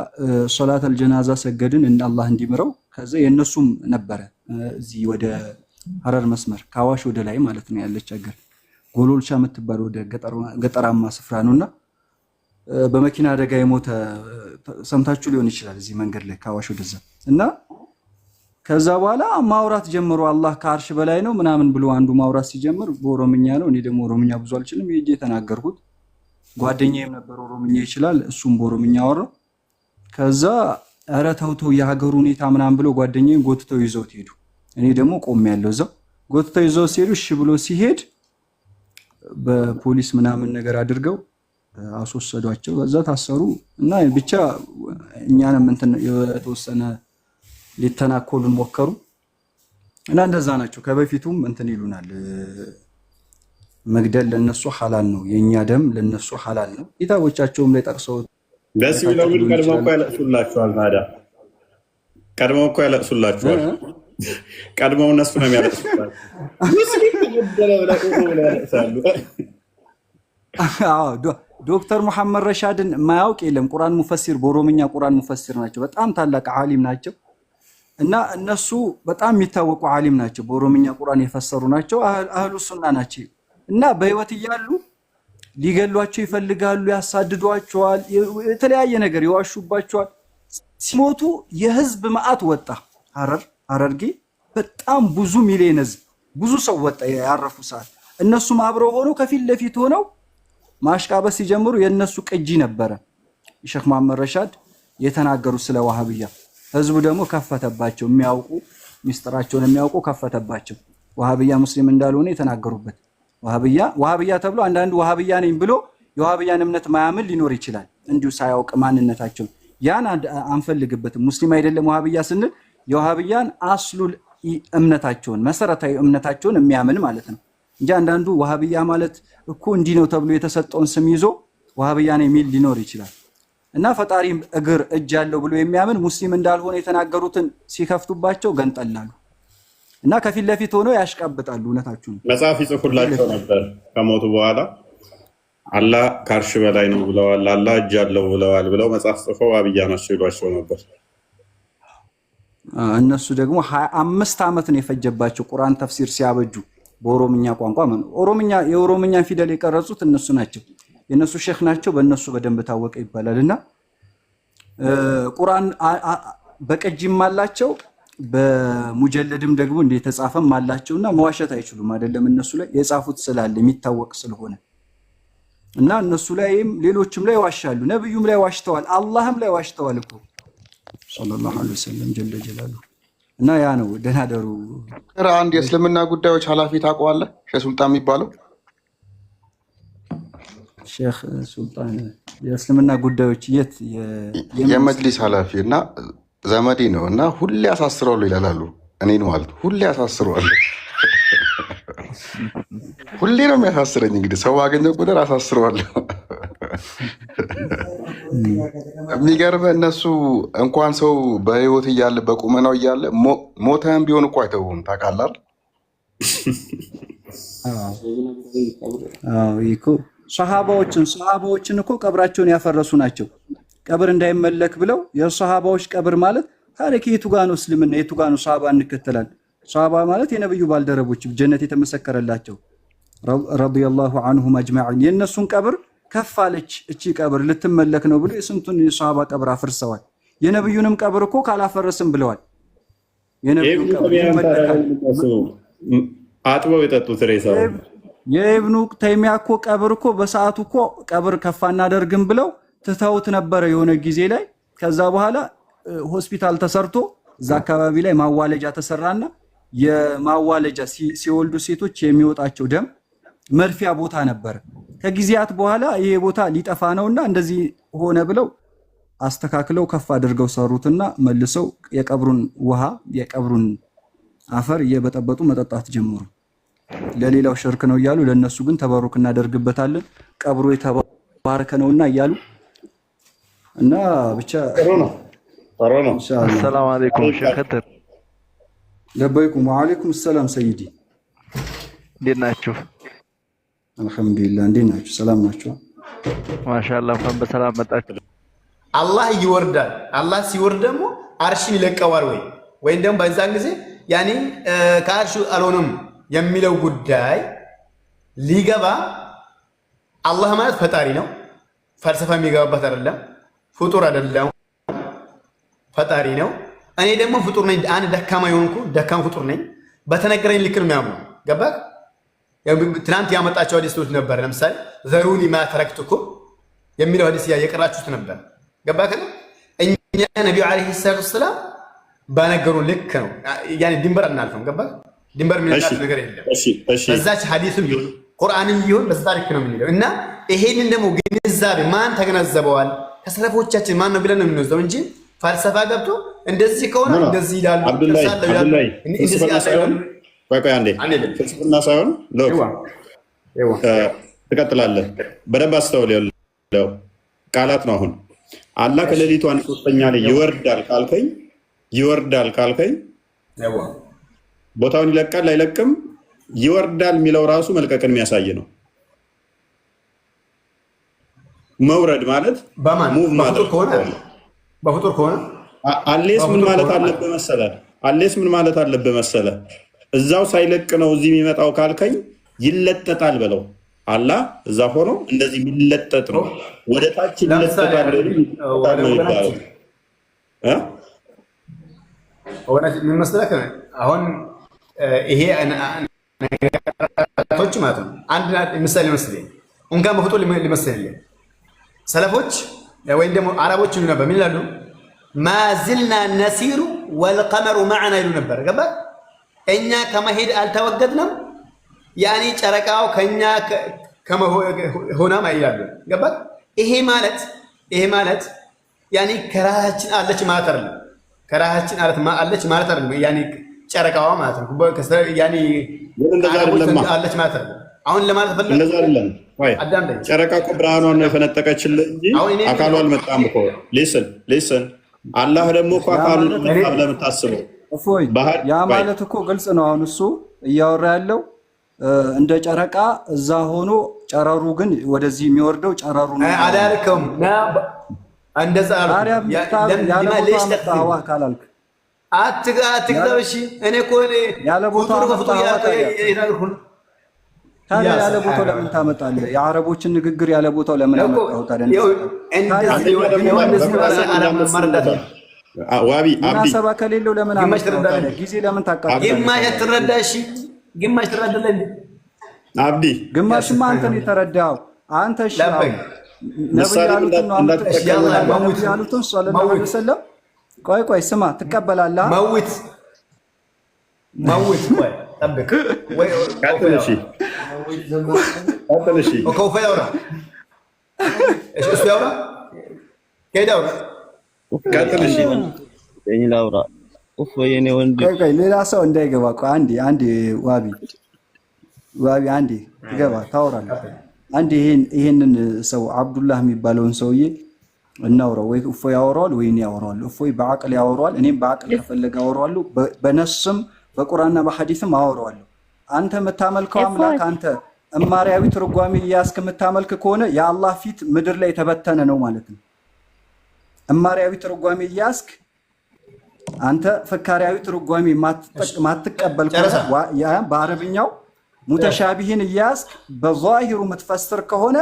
ሶላተል ጀናዛ ሰገድን እና አላህ እንዲምረው። ከዛ የነሱም ነበረ እዚህ ወደ ሐረር መስመር ካዋሽ ወደ ላይ ማለት ነው ያለች ሀገር ጎሎልቻ የምትባል ወደ ገጠራማ ስፍራ ነውና በመኪና አደጋ የሞተ ሰምታችሁ ሊሆን ይችላል እዚህ መንገድ ላይ ካዋሽ ወደዛ። እና ከዛ በኋላ ማውራት ጀምሮ አላህ ከአርሽ በላይ ነው ምናምን ብሎ አንዱ ማውራት ሲጀምር በኦሮምኛ ነው። እኔ ደግሞ ኦሮምኛ ብዙ አልችልም፣ ይሄ የተናገርኩት ጓደኛዬም ነበር ኦሮምኛ ይችላል፣ እሱም በኦሮምኛ አወራው። ከዛ ኧረ ተው ተው የሀገሩ ሁኔታ ምናምን ብሎ ጓደኛዬን ጎትተው ይዘውት ሄዱ። እኔ ደግሞ ቆሜያለሁ እዛው። ጎትተው ይዘው ሲሄዱ እሺ ብሎ ሲሄድ በፖሊስ ምናምን ነገር አድርገው አስወሰዷቸው። በዛ ታሰሩ እና ብቻ እኛንም እንትን የተወሰነ ሊተናኮሉን ሞከሩ እና እንደዛ ናቸው። ከበፊቱም እንትን ይሉናል፣ መግደል ለነሱ ሐላል ነው፣ የኛ ደም ለነሱ ሐላል ነው። ኪታቦቻቸውም ላይ ጠቅሰው ደስ ይለው ግን ቀድመው እኮ ያለቅሱላችኋል። ታዲያ ቀድመው እኮ ያለቅሱላችኋል። ቀድመው እነሱ ነው የሚያለቅሱላችሁ። ዶክተር መሐመድ ረሻድን ማያውቅ የለም። ቁርአን ሙፈሲር፣ በኦሮምኛ ቁርአን ሙፈሲር ናቸው። በጣም ታላቅ ዓሊም ናቸው እና እነሱ በጣም የሚታወቁ ዓሊም ናቸው። በኦሮምኛ ቁርአን የፈሰሩ ናቸው። አህሉ ሱና ናቸው እና በህይወት እያሉ ሊገሏቸው ይፈልጋሉ፣ ያሳድዷቸዋል፣ የተለያየ ነገር ይዋሹባቸዋል። ሲሞቱ የህዝብ መዓት ወጣ። ሐረርጌ በጣም ብዙ ሚሊዮን ህዝብ ብዙ ሰው ወጣ ያረፉ ሰዓት። እነሱም አብረው ሆነው ከፊት ለፊት ሆነው ማሽቃበስ ሲጀምሩ የነሱ ቅጂ ነበረ ሼክ መሐመድ ረሻድ የተናገሩ ስለ ዋሃብያ። ህዝቡ ደግሞ ከፈተባቸው፣ የሚያውቁ ሚስጥራቸውን የሚያውቁ ከፈተባቸው። ዋሃብያ ሙስሊም እንዳልሆነ የተናገሩበት ዋሃብያ ተብሎ አንዳንዱ ዋሃብያ ነኝ ብሎ የዋሃብያን እምነት ማያምን ሊኖር ይችላል እንዲሁ ሳያውቅ ማንነታቸው። ያን አንፈልግበትም። ሙስሊም አይደለም ዋሃብያ ስንል የዋሃብያን አስሉል እምነታቸውን መሰረታዊ እምነታቸውን የሚያምን ማለት ነው እንጂ አንዳንዱ ዋሃብያ ማለት እኮ እንዲህ ነው ተብሎ የተሰጠውን ስም ይዞ ዋሃብያ ነው የሚል ሊኖር ይችላል። እና ፈጣሪ እግር እጅ ያለው ብሎ የሚያምን ሙስሊም እንዳልሆነ የተናገሩትን ሲከፍቱባቸው ገንጠላሉ እና ከፊት ለፊት ሆነው ያሽቃብጣሉ። እውነታችሁን መጽሐፍ ይጽፉላቸው ነበር። ከሞቱ በኋላ አላህ ከአርሽ በላይ ነው ብለዋል፣ አላህ እጅ ያለው ብለዋል ብለው መጽሐፍ ጽፈው ዋሃብያ ናቸው ይሏቸው ነበር። እነሱ ደግሞ 25 ዓመት ነው የፈጀባቸው ቁርአን ተፍሲር ሲያበጁ በኦሮምኛ ቋንቋ ማለት ነው። የኦሮምኛ ፊደል የቀረጹት እነሱ ናቸው፣ የነሱ ሼክ ናቸው። በእነሱ በደንብ ታወቀ ይባላልና ቁርአን በቅጂም አላቸው በሙጀለድም ደግሞ እንደ የተጻፈም አላቸውና መዋሸት አይችሉም። አይደለም እነሱ ላይ የጻፉት ስላለ የሚታወቅ ስለሆነ እና እነሱ ላይም ሌሎችም ላይ ዋሻሉ። ነብዩም ላይ ዋሽተዋል፣ አላህም ላይ ዋሽተዋል እኮ ሰለላሁ ዐለይሂ ወሰለም ጀለ ጀላሉ። እና ያ ነው ደህና ደሩ። አንድ የእስልምና ጉዳዮች ኃላፊ ታውቀዋለህ? ሼህ ሱልጣን የሚባለው ሼህ ሱልጣን የእስልምና ጉዳዮች የት የመጅሊስ ኃላፊ እና ዘመዴ ነው እና ሁሌ አሳስረዋለሁ ይላሉ። እኔን ማለት ሁሌ አሳስረዋለሁ። ሁሌ ነው የሚያሳስረኝ። እንግዲህ ሰው ባገኘው ቁጥር አሳስረዋለሁ። የሚገርምህ እነሱ እንኳን ሰው በህይወት እያለ በቁመናው እያለ ሞተህም ቢሆን እኮ አይተውም። ታውቃለህ? ይኮ ሰሃባዎችን እኮ ቀብራቸውን ያፈረሱ ናቸው። ቀብር እንዳይመለክ ብለው የሰሃባዎች ቀብር ማለት ታዲያ የቱ ጋር ነው እስልምና? የቱ ጋር ነው ሰሃባ እንከተላል? ሰሃባ ማለት የነብዩ ባልደረቦች ጀነት የተመሰከረላቸው ረዲየላሁ ዐንሁም አጅማዒን የነሱን ቀብር ከፍ አለች እቺ ቀብር ልትመለክ ነው ብሎ የስንቱን የሰሃባ ቀብር አፍርሰዋል። የነብዩንም ቀብር እኮ ካላፈረስም ብለዋል። የነብዩን ቀብር ይመለካል አጥበው የጠጡት ሬሳው የኢብኑ ተይሚያ እኮ ቀብር እኮ በሰዓቱ እኮ ቀብር ከፍ አናደርግም ብለው ትተውት ነበረ የሆነ ጊዜ ላይ። ከዛ በኋላ ሆስፒታል ተሰርቶ እዛ አካባቢ ላይ ማዋለጃ ተሰራና የማዋለጃ ሲወልዱ ሴቶች የሚወጣቸው ደም መርፊያ ቦታ ነበር። ከጊዜያት በኋላ ይሄ ቦታ ሊጠፋ ነውና እንደዚህ ሆነ ብለው አስተካክለው ከፍ አድርገው ሰሩትና መልሰው የቀብሩን ውሃ የቀብሩን አፈር እየበጠበጡ መጠጣት ጀመሩ። ለሌላው ሽርክ ነው እያሉ ለነሱ ግን ተበሩክ እናደርግበታለን ቀብሩ የተባረከ ነውና እያሉ እና ብቻ ጥሩ ነው። ሰላም አለይኩም ሸከተር ለበይኩም ወአለይኩም ሰላም ሰይዲ እንዴት ናችሁ? አልሐምዱሊላህ እንዴት ናችሁ? ሰላም ናችሁ? ማሻአላህ እንኳን በሰላም መጣችሁ። አላህ ይወርዳል። አላህ ሲወርድ ደግሞ አርሽን ይለቀዋል ወይ ደግሞ በዛን ጊዜ ያኔ ከአርሹ አልሆነም የሚለው ጉዳይ ሊገባ አላህ ማለት ፈጣሪ ነው። ፈልሰፋ የሚገባበት አይደለም። ፍጡር አይደለም፣ ፈጣሪ ነው። እኔ ደግሞ ፍጡር ነኝ። አንድ ደካማ የሆንኩ ደካማ ፍጡር ነኝ። በተነገረኝ ልክ ነው የሚያምኑ። ገባህ? ትናንት ያመጣቸው ሐዲሶች ነበር። ለምሳሌ ዘሩኒ ማ ተረክቱኩም የሚለው ሐዲስ የቀራችሁት ነበር። ገባህ? እኛ ነብዩ አለይሂ ሰላቱ ወሰላም ባነገሩን ልክ ነው። ያኔ ድንበር አናልፈም። ገባህ? ድንበር የሚነካት ነገር የለም። በዛች ሐዲስም ይሁን ቁርአንም ይሁን በዛ ልክ ነው የምንለው እና ይሄንን ደግሞ ግንዛቤ ማን ተገነዘበዋል? ከሰለፎቻችን ማን ነው ብለን ነው የምንወስደው እንጂ ፈልሰፋ ገብቶ እንደዚህ ከሆነ እንደዚህ ይላሉ። አብዱላይ ቆይ አንዴ ፍልስፍና ሳይሆን ትቀጥላለህ። በደንብ አስተውል። ያለው ቃላት ነው። አሁን አላህ ከሌሊቱ አንድ ሶስተኛ ላይ ይወርዳል ካልከኝ ቦታውን ይለቃል አይለቅም? ይወርዳል የሚለው ራሱ መልቀቅን የሚያሳይ ነው። መውረድ ማለት ሙቭ ማለት በፍጡር ከሆነ አሌስ ምን ማለት አለብህ መሰለህ? እዛው ሳይለቅ ነው እዚህ የሚመጣው ካልከኝ ይለጠጣል በለው። አላህ እዛ ሆኖ እንደዚህ የሚለጠጥ ነው። ወደ ታች ይለጠጣል ነው ይባላል። ምን መሰለህ አሁን ይሄ ነገራቶች ማለት ነው። አንድ ምሳሌ መስለኝ እንኳን በፍጡር ሊመስልልህ ሰለፎች ወይም ደግሞ አረቦች ይሉ ነበር። ምን ይላሉ? ማዝልና ነሲሩ ወልቀመሩ ማዕና ይሉ ነበር። ገባህ? እኛ ከመሄድ አልተወገድንም፣ ያኔ ጨረቃው ከኛ ሆናም ይላሉ። ገባህ? ይሄ ማለት ያኔ ከራሳችን አለች ማለት አይደለም። ከራሳችን አለች ማለት አይደለም። ያኔ ጨረቃዋ ማለት ነው። ያኔ አለች ማለት አይደለም። አሁን ለማለት ፈልግ እንደዛ አይደለም። ወይ ጨረቃ እኮ ብርሃኗን ነው የፈነጠቀችልህ እንጂ አካሉ አልመጣም እኮ። ሊስን አላህ ደግሞ እኮ አካሉ መጣ ብለህ የምታስበው ያ ማለት እኮ ግልጽ ነው። አሁን እሱ እያወራ ያለው እንደ ጨረቃ እዛ ሆኖ ጨረሩ ግን ወደዚህ የሚወርደው ጨረሩ ነው አላልከም? እንደዛ አትግዛብሽ። እኔ እኮ ያለ ቦታው ታዲያ ያለ ቦታው ለምን ታመጣለህ? የአረቦችን ንግግር ያለ ቦታው ለምን አመጣው ታዲያ? ሙናሰባ ከሌለው ለምን አመጣው? ጊዜ ለምን ታቃጥላለህ? ግማሽ ትረዳለህ አብዲ። ግማሽማ አንተ ነው የተረዳኸው። አንተ እሺ ነብዩ ያሉትን ነው ያሉትን ሰለላሁ ዐለይሂ ወሰለም። ቆይ ስማ ትቀበላለህ? መውት ቆይ ጠብቅ ወይ ካተነሺ ከውፈ ያውራ እሱ ያውራ ከሄዳውራ ካተነሺ ላውራ የኔ ወንድ ቆይ ሌላ ሰው እንዳይገባ። ቆይ አንዴ ዋቢ አንዴ ትገባ ታወራለህ። አንዴ ይሄንን ሰው አብዱላህ የሚባለውን ሰውዬ እናውራው። ወይ እፎይ ያወራዋል ወይ እኔ ያወራዋለሁ። እፎይ በአቅል ያወራዋል፣ እኔም በአቅል ከፈለገ አወራዋለሁ። በነስም በቁርአንና በሐዲስም አወራዋለሁ። አንተ የምታመልከው አምላክ አንተ እማሪያዊ ትርጓሜ እያስክ የምታመልክ ከሆነ የአላህ ፊት ምድር ላይ የተበተነ ነው ማለት ነው። እማሪያዊ ትርጓሜ እያስክ አንተ ፍካሪያዊ ትርጓሜ ማትቀበል ከሆነ በአረብኛው ሙተሻቢህን እያስክ በዛሂሩ የምትፈስር ከሆነ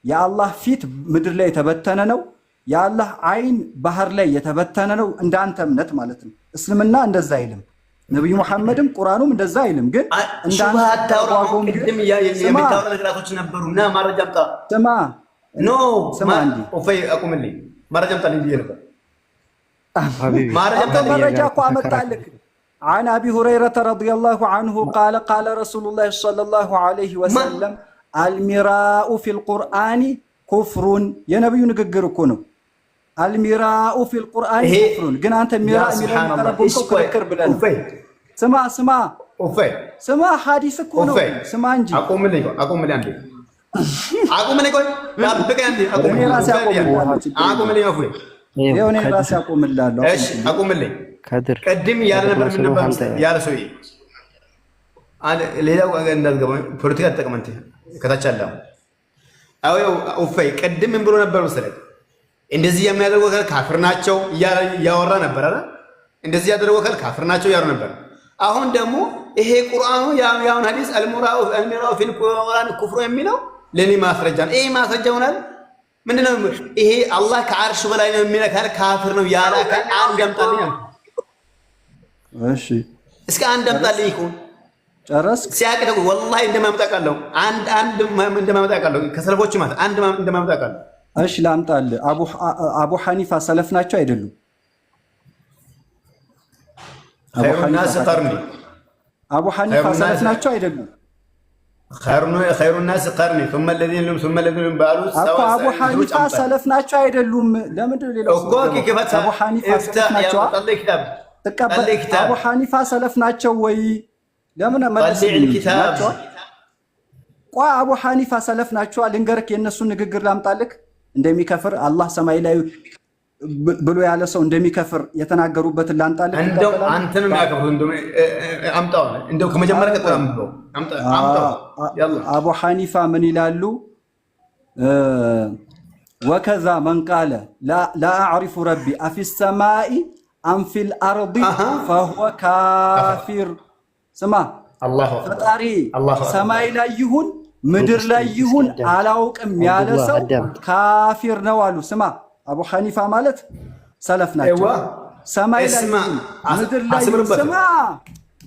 የአላህ ፊት ምድር ላይ የተበተነ ነው። የአላህ አይን ባህር ላይ የተበተነ ነው። እንዳንተ እምነት ማለት ነው። እስልምና እንደዛ አይልም። ነብዩ መሐመድም ቁርአኑም እንደዛ አይልም። ግን እንዳንተ ተዋጎም የሚታወሩ ነገራቶች ነበሩና ማረጃ አምጣ። ስማ እንዴ ኦፈይ አቁምልኝ። ማረጃ አምጣ እንዴ ነበር መረጃ እኮ አመጣልክ። عن أبي هريرة رضي الله عنه قال قال رسول الله صلى الله عليه وسلم المراء في القرآن كفر يا نبي نقدر كونه المراء في القرآن كفر قلنا أنت مراء كفر بلن سمع سمع حديث كونه سمع انجي أقوم لي عندي أقوم لي أقوم لي أفوي يوني راسي أقوم الله إيش أقوم لي كدر قدم يا نبر من نبر يا رسول أنا ليلا وأنا نقول بروتيا تكمنتي كذا شلّا أو أوفي قدم من برو نبر مسلك እንደዚህ የሚያደርገው ካፍር ናቸው ያወራ ነበር አይደል? እንደዚህ ያደረገው ካፍር ናቸው ያወራ ነበር። አሁን ደግሞ ይሄ ቁርአኑ ያውን ሐዲስ አልሚራኡ ፊል ቁርአን ኩፍሩ የሚለው ለኔ ማስረጃ ነው። ይሄ ማስረጃ ሆናል። ምንድነው ይሄ? አላህ ከአርሽ በላይ ነው የሚነካል ካፍር ነው ያለ አካል አንድ ያምጣልኝ። እሺ እስኪ አንድ ያምጣልኝ ይሁን ጨረስ ሲያቀደው ወላሂ እንደማምጣቃለሁ አንድ እንደማምጣቃለሁ ከሰለፎች ማለት አንድ እንደማምጣቃለሁ። እሺ ላምጣልህ። አቡ ሐኒፋ ሰለፍ ናቸው አይደሉም? አቡ ሐኒፋ ሰለፍ ናቸው አይደሉም? خير الناس قرني ثم الذين لهم ባሉ አቡ ሐኒፋ ሰለፍ ናቸው አይደሉም? ለምንድን ነው ሌላው አቡ ሐኒፋ ሰለፍ ናቸው? አቡ ሐኒፋ ሰለፍ ናቸው ወይ? ለምን ናቸው? ቆይ አቡ ሐኒፋ ሰለፍ ናቸው ልንገርክ፣ የነሱን ንግግር ላምጣልክ። እንደሚከፍር አላህ ሰማይ ላይ ብሎ ያለ ሰው እንደሚከፍር የተናገሩበትን ላምጣልክ። እንደው አንተንም ያከፍሩ አምጣው። እንደው ከመጀመሪያ ቀጥታ አምጣው። አቡ ሐኒፋ ምን ይላሉ? ወከዛ መን ቃለ ላ አዕሪፉ ረቢ አፊ ሰማኢ አም ፊል አርዲ ፈሁወ ካፊር። ስማ ፈጣሪ ሰማይ ላይ ይሁን ምድር ላይ ይሁን አላውቅም ያለ ሰው ካፊር ነው አሉ። ስማ አቡ ሐኒፋ ማለት ሰለፍ ናቸው። ሰማይ ላይ ምድር ላይ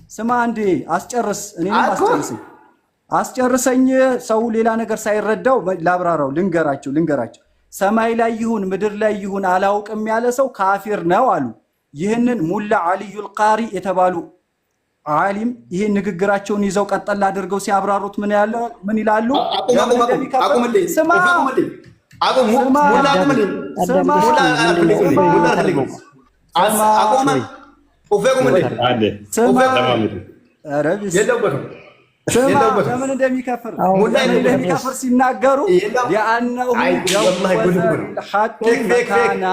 ስማ እንዴ አስጨርስ፣ እኔንም አስጨርሰኝ። ሰው ሌላ ነገር ሳይረዳው ላብራራው፣ ልንገራቸው። ሰማይ ላይ ይሁን ምድር ላይ ይሁን አላውቅም ያለ ሰው ካፊር ነው አሉ። ይህንን ሙላ አልዩል ቃሪ የተባሉ ዓሊም ይሄን ንግግራቸውን ይዘው ቀጠል አድርገው ሲያብራሩት ምን ይላሉ? ለምን እንደሚከፍር ሲናገሩ የአነሁ ሐቅ መካና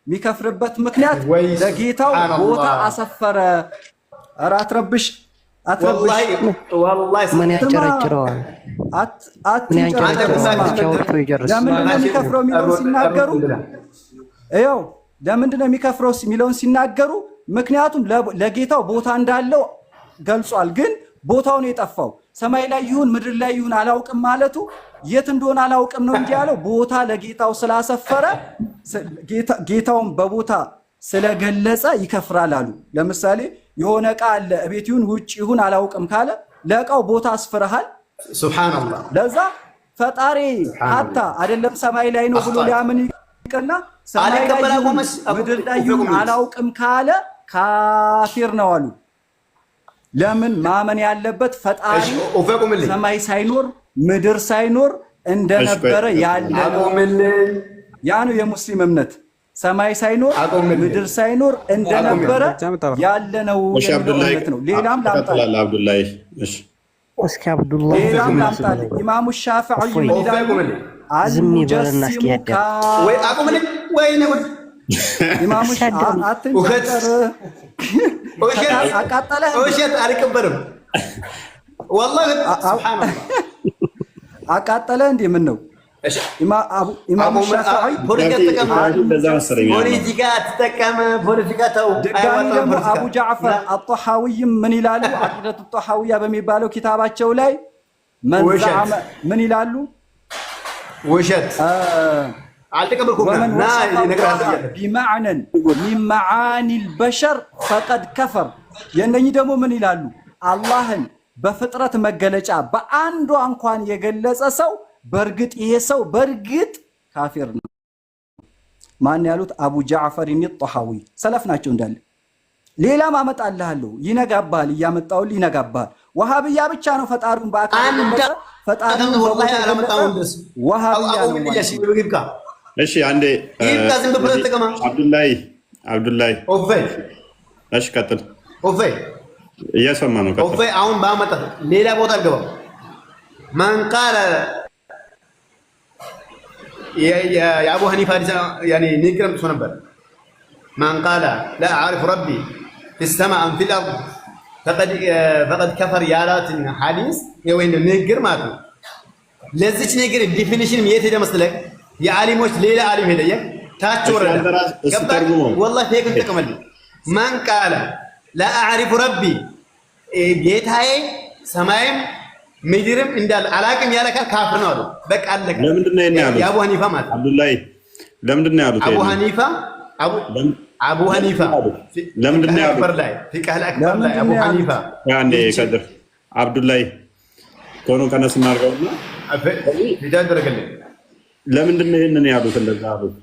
የሚከፍርበት ምክንያት ለጌታው ቦታ አሰፈረ። ኧረ አትረብሽ ምን ያጨረጭረዋል? ለምንድን ነው የሚከፍረው የሚለውን ሲናገሩ ይኸው ለምንድን ነው የሚከፍረው የሚለውን ሲናገሩ ምክንያቱም ለጌታው ቦታ እንዳለው ገልጿል። ግን ቦታው ነው የጠፋው። ሰማይ ላይ ይሁን ምድር ላይ ይሁን አላውቅም ማለቱ የት እንደሆነ አላውቅም ነው እንጂ ያለው ቦታ ለጌታው ስላሰፈረ ጌታውን በቦታ ስለገለጸ ይከፍራል አሉ። ለምሳሌ የሆነ ዕቃ አለ እቤት ይሁን ውጭ ይሁን አላውቅም ካለ ለዕቃው ቦታ አስፍረሃል። ሱብሃንአላህ። ለዛ ፈጣሪ ሀታ አይደለም ሰማይ ላይ ነው ብሎ ሊያምን ይቅርና ሰማይ ላይ ይሁን ምድር ላይ ይሁን አላውቅም ካለ ካፊር ነው አሉ። ለምን ማመን ያለበት ፈጣሪ ሰማይ ሳይኖር ምድር ሳይኖር እንደነበረ ያለ ነው። ያ ነው የሙስሊም እምነት። ሰማይ ሳይኖር ምድር ሳይኖር እንደነበረ ያለ ነው እምነት ነው። ሌላም ላምጣልህ አብዱላህ። እሺ እስኪ አብዱላህ ሌላም ላምጣልህ። ኢማሙ ሻፊዒ ምን ይላሉ? ይበልና እስኪ ወይ አቁምልኝ ወይ ነው ኢማሙ አትንጨር አቃጠለህ። ውሸት አልቀበልም። والله سبحان الله አቃጠለ እንዴ? ምን ነው ኢማሙ ሻፊዒ ፖለቲካ ተጠቀመ። ፖለቲካ ተው። ድጋሚ ደግሞ አቡ ጃዕፈር አጣሐዊይም ምን ይላሉ? አቂደቱ ጣሐዊያ በሚባለው ኪታባቸው ላይ መንዛመ ምን ይላሉ? ውሸት አልተቀበልኩም ና ይነግራል ቢማዕነን ሚን መዓኒ البشر فقد كفر። የነኚህ ደግሞ ምን ይላሉ? አላህን በፍጥረት መገለጫ በአንዷ እንኳን የገለጸ ሰው በርግጥ ይሄ ሰው በርግጥ ካፊር ነው። ማን ያሉት? አቡ ጃዕፈር ጣሐዊ ሰለፍ ናቸው እንዳለ። ሌላም አመጣልሃለሁ ይነጋባል፣ እያመጣሁልህ ይነጋባል። ወሃብያ ብቻ ነው ፈጣሪውን በአካል ፈጣሪውን ወላሂ አላመጣሁም። ወሃብያ ነው ማለት። እሺ አንዴ አብዱላይ ኦፌ እሺ ቀጥል። ኦፌ እየሰማ ነው። ቀጥል። ኦፌ አሁን ባመጣ ሌላ ቦታ አልገባም። ማን ቃለ የአቡ ሐኒፋ يعني ንግረም ጥሶ ነበር። ማን ቃለ لا اعرف ربي في السماء ام في الارض فقد كفر ያላትን ሐዲስ ወይ ንግር ማለት ነው። ለዚች ንግር ዲፊኒሽን የት ሄደ መስለክ? የዓሊሞች ሌላ ዓሊም ሄደ ታች ወረደ والله ፌክ ተቀመል። ማን ቃለ لا اعرف ربي ጌታዬ ሰማይም ምድርም እንዳለ አላቅም ያለ ካፍር ነው አሉ። በቃ አለቀ። ለምንድን ነው ያሉት? የአቡ ሐኒፋ ማለት አብዱላይ ለምንድን ነው ያሉት? አቡ ሐኒፋ ለምንድን ነው ያሉት? ላይ ፊቅህ አክበር ላይ አቡ ሐኒፋ ያንዴ ከድር አብዱላይ ኮኖ ከነስ እናርገውና ይደረግልኝ። ለምንድን ነው ይሄንን ያሉት? እንደዛ አሉት።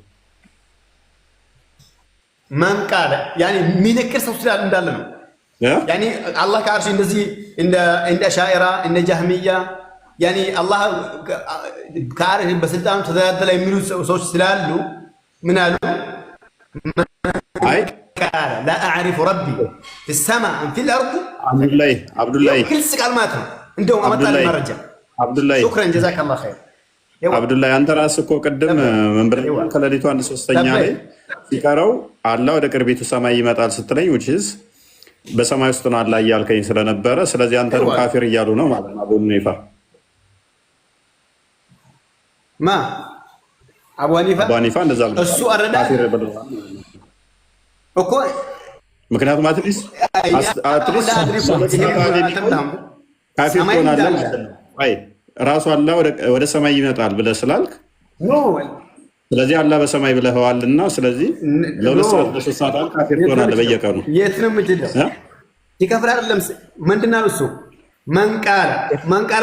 ማን ቃለ ያኒ ሚነክር ሰው ስላል እንዳለ ነው يعني الله كعرش እንደዚህ እንደ ሻኢራ እንደ ጃህሚያ يعني الله كعرش በስልጣኑ ተደላደለ የሚሉ ሰዎች ስላሉ ምን አሉ? አይ ቃለ لا اعرف ربي في السماء ام في الارض አብዱላይ ክል ቃል ማለት ነው። እንደው አመጣለ መረጃ አብዱላይ شكرا جزاك الله خير። አብዱላይ አንተ ራስህ እኮ ቅድም መንበር ከሌሊቱ 1/3 ላይ ሲቀረው አላህ ወደ ቅርቢቱ ሰማይ ይመጣል ስትለኝ which is በሰማይ ውስጥ ነው አላህ እያልከኝ ስለነበረ ስለዚህ አንተንም ካፊር እያሉ ነው ማለት ነው። አቡ ሐኒፋ እንደዛ ነው እሱ አረዳ እኮ ምክንያቱም አትሊስ ካፊር ሆናለህ ማለት ነው። አይ ራሱ አላህ ወደ ሰማይ ይመጣል ብለህ ስላልክ ስለዚህ አላህ በሰማይ ብለኸዋልና ስለዚህ ለሁለት ሰዓት ለሶስት ሰዓት ካፊር ትሆናለህ በየቀኑ። የት ነው የምትሄደው? ይከፍር አይደለም። ምንድን ነው እሱ? ማን ቃለ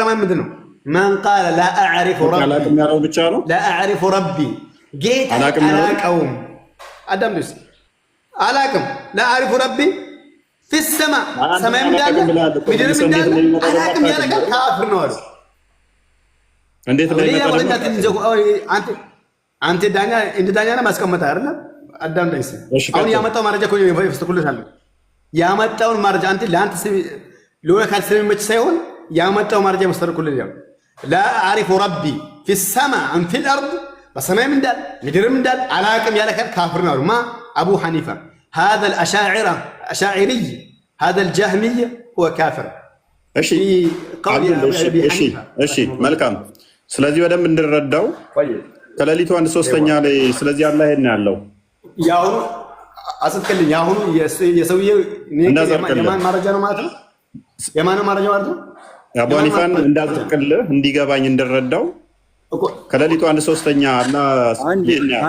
ማለት ምንድን ነው? ማን ቃለ ላ አዕሪፉ ረቢ አላቅም ያለው ብቻ ነው። ላ አዕሪፉ ረቢ ጌታ አላቀውም። አዳም ልስ አላቅም ላ አዕሪፉ ረቢ ፊ ሰማ ሰማይ እንዳለ ምድርም እንዳለ አላቅም ያለ ካፊር ነው አሉ። እንዴት ላይ አንተ ዳኛ እንደ ዳኛ ነው ማስቀመጥ አይደል? አዳም ላይ አሁን ያመጣው ማረጃ እኮ ይፈስተኩልሻል። ያመጣውን ማረጃ አንተ ለአንተ ለወካል ስለሚመች ሳይሆን ያመጣው ማረጃ ይፈስተኩልሽ ያው لا اعرف ربي في السماء ام في الارض በሰማይም እንዳል ምድርም እንዳል አላቅም ያለ ካፊር ነው ማ አቡ ሐኒፋ هذا الاشاعره اشاعري هذا الجهمي هو كافر። እሺ መልካም። ስለዚህ በደንብ እንድንረዳው ከሌሊቱ 1/3 ላይ ስለዚህ አላህ ይሄን ያለው ያሁኑ አጽድቅልኝ። ያሁኑ የሰውዬው የማን ማረጃ ነው ማለት ነው? የማን ማረጃ ማለት ነው? አቡ ሐኒፋን እንዳጽድቅልህ እንዲገባኝ እንድረዳው ከሌሊቱ 1/3 አላህ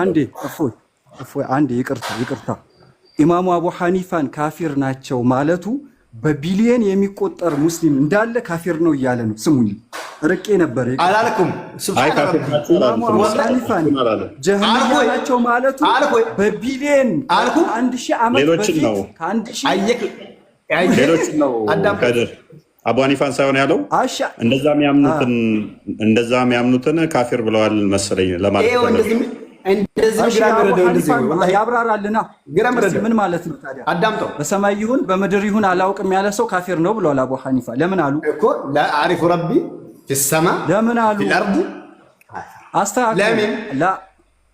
አንዴ እፎይ አንዴ ይቅርታ ኢማሙ አቡ ሐኒፋን ካፊር ናቸው ማለቱ በቢሊየን የሚቆጠር ሙስሊም እንዳለ ካፊር ነው እያለ ነው። ስሙኝ ርቄ ነበር አላልኩም። ጀህሚያ ናቸው ማለቱ በቢሊየን አንድ ሺህ ዓመት በፊት ሌሎችን ነው ከድር አቡ ሐኒፋን ሳይሆን ያለው እንደዛ የሚያምኑትን ካፊር ብለዋል መሰለኝ ለማለት ነው። ያብራራልና ምን ማለት ነው ታዲያ? አዳምጠው። በሰማይ ይሁን በምድር ይሁን አላውቅም ያለ ሰው ካፊር ነው ብለዋል አቡ ሐኒፋ። ለምን አሉ እኮ ላ አዕሪፉ ረቢ ፊ ሰማ ለምን አሉ? ፊል አርድ አስተካክል። ላ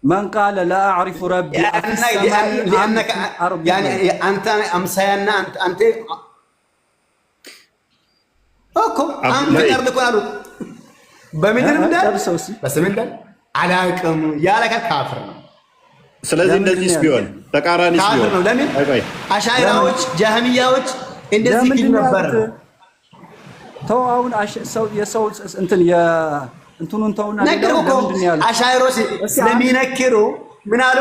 ማን ቃለ ላ አዕሪፉ ረቢ لأنك يعني أنت أمساينا أنت እኮ አንተ ቀርብ እኮ አሉ በምድር እንዳል በሰማይ እንዳል አላውቅም ያለ ካፍር ነው። ስለዚህ እንደዚህ ቢሆን ተቃራኒስ ቢሆን ነው። ለምን አሻይራዎች ጃህሚያዎች እንደዚህ ይሉ ነበር? ተው አሁን ሰው የሰው እንትን እንትኑን ተውና ነገር እኮ አሻይሮች ስለሚነክሩ ምን አሉ?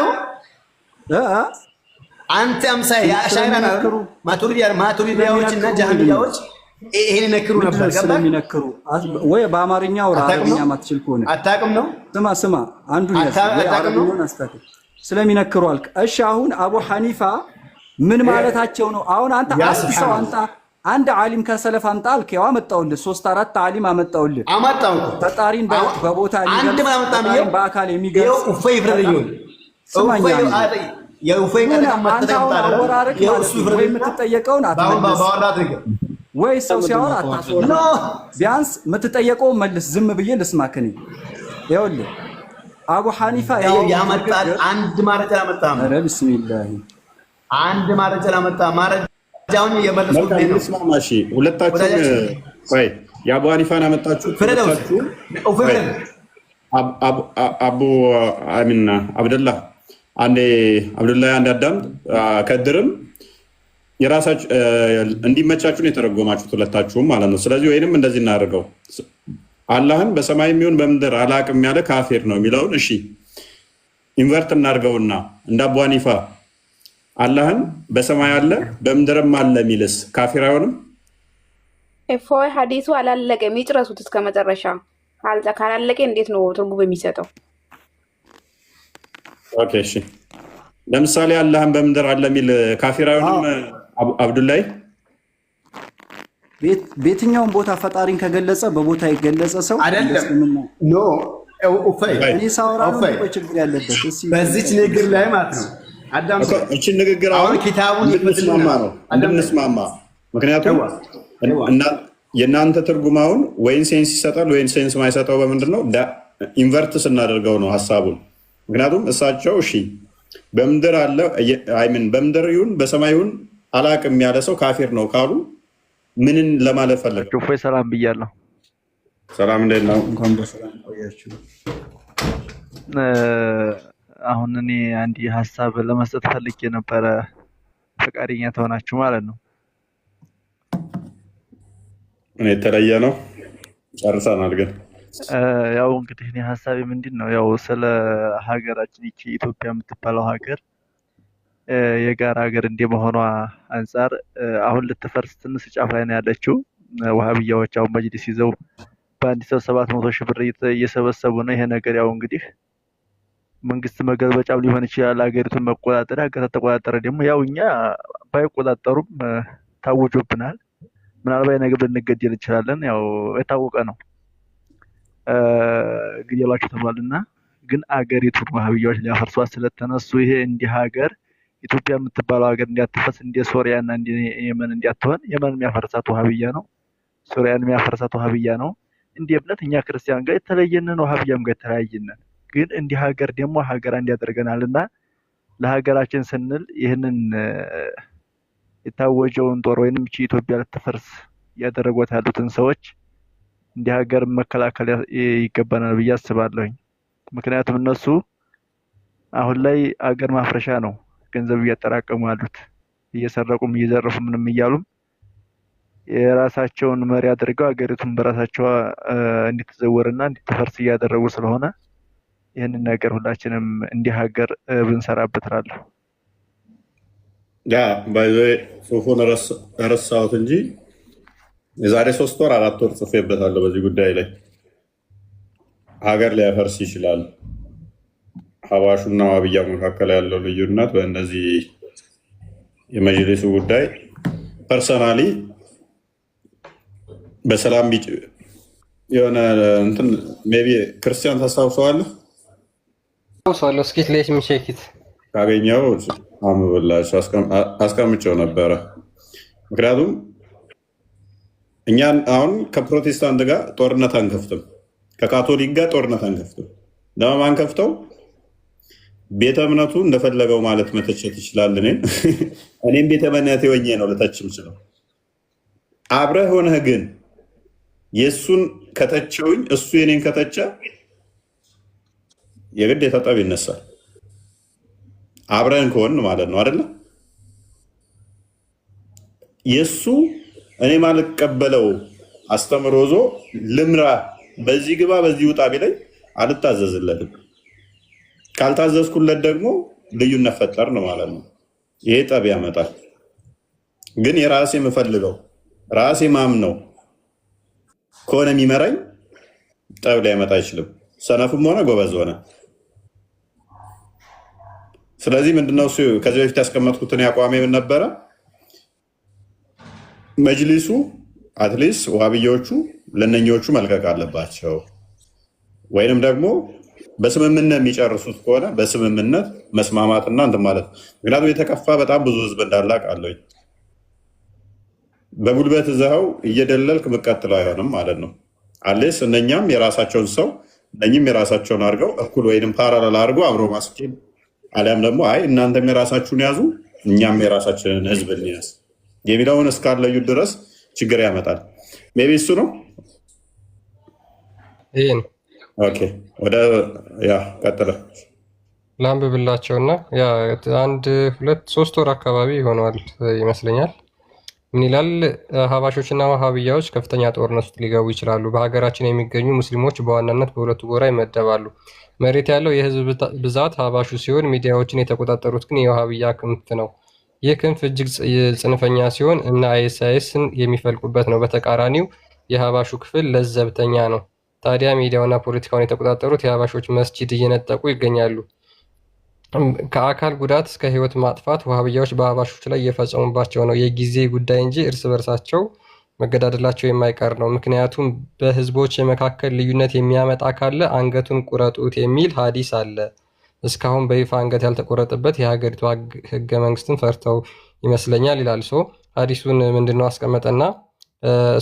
አንተ አምሳይ የአሻይራ ነክሩ ማቱሪዲያዎች እና ጃህሚያዎች ይሄን ነክሩ ነበር። ስለሚነክሩ ወይ በአማርኛ ወራ አረብኛ ማትችል ከሆነ አታውቅም ነው። ስማ አንዱ የአረብኛውን አስተካክል። ስለሚነክሩ አልክ። እሺ አሁን አቡ ሐኒፋ ምን ማለታቸው ነው? አሁን አንተ አንድ ሰው አንድ ዓሊም ከሰለፍ አምጣ አልክ። ያው አመጣውልህ 3-4 ዓሊም አመጣውልህ። ፈጣሪን በቦታ አንድ ማመጣም ይሄው በአካል የሚገልጽ ኡፈይ ይፍረደኝ ስማኛ የኡፈይ አወራረድ ወይ የምትጠየቀውን አትመልስ ወይ ሰው ሲያወራ አታስወራ። ቢያንስ የምትጠየቀው መልስ። ዝም ብዬ ልስማክ ነኝ። ይኸውልህ አቡ ሐኒፋ ያመጣል አንድ ማረጃ አመጣም። ኧረ ቢስሚላህ አንድ ማረጃ አመጣም። ማረጃውን የመለሱት ነው። እሺ ሁለታችሁም ቆይ የአቡ ሐኒፋን አመጣችሁ ሁለታችሁ አቡ አሚና አብደላህ አንዴ አብዱላህ አንድ አዳም ከድርም የራሳችሁ እንዲመቻችሁ ነው የተረጎማችሁት ሁለታችሁም ማለት ነው። ስለዚህ ወይንም እንደዚህ እናደርገው አላህን በሰማይ የሚሆን በምድር አላቅም ያለ ካፊር ነው የሚለውን እሺ ኢንቨርት እናድርገውና እንደ አቡ ሐኒፋ አላህን በሰማይ አለ በምድርም አለ የሚልስ ካፊር አይሆንም? እፎይ ሐዲሱ አላለቀም። ይጭረሱት እስከ መጨረሻ። ካላለቀ እንዴት ነው ትርጉም የሚሰጠው? ኦኬ እሺ ለምሳሌ አላህን በምድር አለ የሚል ካፊር አይሆንም? አብዱላይ በየትኛውም ቦታ ፈጣሪን ከገለጸ በቦታ የገለጸ ሰው አይደለም። ኖ ኡፈይ እኔ ሳወራ ነው ችግር ያለበት በዚች ንግግር ላይ ማለት ነው። አዳም እቺ ንግግር አሁን ኪታቡን እንድንስማማ ነው እንድንስማማ። ምክንያቱም የእናንተ ትርጉማውን ወይን ሴንስ ይሰጣል ወይን ሴንስ ማይሰጠው በምንድን ነው ኢንቨርት ስናደርገው ነው ሀሳቡን። ምክንያቱም እሳቸው እሺ በምድር አለ አይምን በምድር ይሁን በሰማይ ይሁን አላቅም ያለ ሰው ካፊር ነው ካሉ ምንን ለማለት ፈለግ? እፎይ ሰላም ብያለሁ። ሰላም እንዴት ነው? እንኳን በሰላም ቆያችሁ። አሁን እኔ አንድ ሀሳብ ለመስጠት ፈልጌ ነበረ፣ ፈቃደኛ ተሆናችሁ ማለት ነው። እኔ የተለየ ነው ጨርሰናል። ግን ያው እንግዲህ እኔ ሀሳቤ ምንድን ነው ያው ስለ ሀገራችን ይቺ ኢትዮጵያ የምትባለው ሀገር የጋራ ሀገር እንደመሆኗ አንጻር አሁን ልትፈርስ ትንሽ ጫፍ ላይ ነው ያለችው። ወሃቢያዎች አሁን መጅሊስ ይዘው በአንድ ሰው 700 ሺህ ብር እየሰበሰቡ ነው። ይሄ ነገር ያው እንግዲህ መንግስት መገልበጫም ሊሆን ይችላል። ሀገሪቱን መቆጣጠር ሀገር ተቆጣጠረ ደግሞ ያው እኛ ባይቆጣጠሩም ታውጆብናል። ምናልባት ነገር ልንገደል እንችላለን። ያው የታወቀ ነው ግዴላችሁ ተባልና ግን አገሪቱን ወሃቢያዎች ሊያፈርሷት ስለተነሱ ይሄ እንዲህ ሀገር ኢትዮጵያ የምትባለው ሀገር እንዲያትፈስ እንደ ሶሪያና እንደ የመን እንዲያትሆን የመን የሚያፈርሳት ወሃቢያ ነው። ሶሪያን የሚያፈርሳት ወሃቢያ ነው። እንደ እምነት እኛ ክርስቲያን ጋር የተለየንን ወሃቢያም ጋር የተለያየንን ግን እንዲህ ሀገር ደግሞ ሀገር እንዲያደርገናልና ለሀገራችን ስንል ይህንን የታወጀውን ጦር ወይንም እቺ ኢትዮጵያ ልትፈርስ ያደረጓት ያሉትን ሰዎች እንዲህ ሀገር መከላከል ይገባናል ብዬ አስባለሁኝ። ምክንያቱም እነሱ አሁን ላይ ሀገር ማፍረሻ ነው ገንዘብ እያጠራቀሙ ያሉት እየሰረቁም እየዘረፉ ምንም እያሉም የራሳቸውን መሪ አድርገው ሀገሪቱን በራሳቸው እንድትዘወርና እንድትፈርስ እያደረጉ ስለሆነ ይህንን ነገር ሁላችንም እንዲህ ሀገር ብንሰራበት እላለሁ። ያ ባይዘ ጽሁፉን ረሳሁት እንጂ የዛሬ 3 ወር 4 ወር ጽፌበታለሁ በዚህ ጉዳይ ላይ ሀገር ሊያፈርስ ይችላል። ሀባሹና ዋብያ መካከል ያለው ልዩነት በእነዚህ የመጅሊሱ ጉዳይ ፐርሰናሊ በሰላም ቢጭ የሆነ እንትን ሜቢ ክርስቲያን ታስታውሰዋለህ? ታስታውሰዋለሁ። እስኪ ሌት ሚቼክት ካገኘው አምብላችሁ አስቀምጨው ነበረ። ምክንያቱም እኛን አሁን ከፕሮቴስታንት ጋር ጦርነት አንከፍትም፣ ከካቶሊክ ጋር ጦርነት አንከፍትም። ለማን ከፍተው ቤተ እምነቱ እንደፈለገው ማለት መተቸት ይችላል። እኔም ቤተ እምነቴ ሆኜ ነው ልተች የምችለው። አብረህ ሆነህ ግን የሱን ከተቸውኝ እሱ የኔን ከተቸ የግድ የተጠብ ይነሳል። አብረን ከሆን ማለት ነው አይደለ? የሱ እኔ ማልቀበለው አስተምሮዞ ልምራ በዚህ ግባ በዚህ ውጣ ቢለኝ አልታዘዝለትም። ካልታዘዝኩለት ደግሞ ልዩነት ፈጠር ነው ማለት ነው። ይሄ ጠብ ያመጣል። ግን የራሴ የምፈልገው ራሴ ማምነው ከሆነ የሚመራኝ ጠብ ሊያመጣ አይችልም፣ ሰነፍም ሆነ ጎበዝ ሆነ። ስለዚህ ምንድነው ከዚህ በፊት ያስቀመጥኩትን ያቋሜ ምን ነበረ? መጅሊሱ አትሊስት ዋሃብያዎቹ ለነኞቹ መልቀቅ አለባቸው፣ ወይንም ደግሞ በስምምነት የሚጨርሱት ከሆነ በስምምነት መስማማትና እንትን ማለት ነው። ምክንያቱም የተከፋ በጣም ብዙ ህዝብ እንዳለ አውቃለሁ። በጉልበት እዛው እየደለልክ ምቀጥለው አይሆንም ማለት ነው። አሌስ እነኛም የራሳቸውን ሰው እነኝም የራሳቸውን አድርገው እኩል ወይንም ፓራላል አድርጎ አብሮ ማስኬድ፣ አሊያም ደግሞ አይ እናንተም የራሳችሁን ያዙ እኛም የራሳችንን ህዝብ እንያዝ የሚለውን እስካለዩ ድረስ ችግር ያመጣል። ሜቢ እሱ ነው። ይህን ኦኬ፣ ወደ ያ ቀጥለ ላንብብላቸውና ያ 1 2 3 ወር አካባቢ ይሆነዋል ይመስለኛል። ምን ይላል? ሀባሾችና ዋሃብያዎች ከፍተኛ ጦርነት ውስጥ ሊገቡ ይችላሉ። በሀገራችን የሚገኙ ሙስሊሞች በዋናነት በሁለቱ ጎራ ይመደባሉ። መሬት ያለው የህዝብ ብዛት ሀባሹ ሲሆን ሚዲያዎችን የተቆጣጠሩት ግን የዋሃብያ ክንፍ ነው። ይህ ክንፍ እጅግ ጽንፈኛ ሲሆን እና አይኤስአይኤስን የሚፈልቁበት ነው። በተቃራኒው የሀባሹ ክፍል ለዘብተኛ ነው። ታዲያ ሚዲያውና ፖለቲካውን የተቆጣጠሩት የሀባሾች መስጂድ እየነጠቁ ይገኛሉ። ከአካል ጉዳት እስከ ህይወት ማጥፋት ዋሃብያዎች በሀባሾች ላይ እየፈጸሙባቸው ነው። የጊዜ ጉዳይ እንጂ እርስ በርሳቸው መገዳደላቸው የማይቀር ነው። ምክንያቱም በህዝቦች መካከል ልዩነት የሚያመጣ ካለ አንገቱን ቁረጡት የሚል ሀዲስ አለ። እስካሁን በይፋ አንገት ያልተቆረጠበት የሀገሪቱ ህገ መንግስትን ፈርተው ይመስለኛል ይላል። ሀዲሱን ምንድነው አስቀመጠና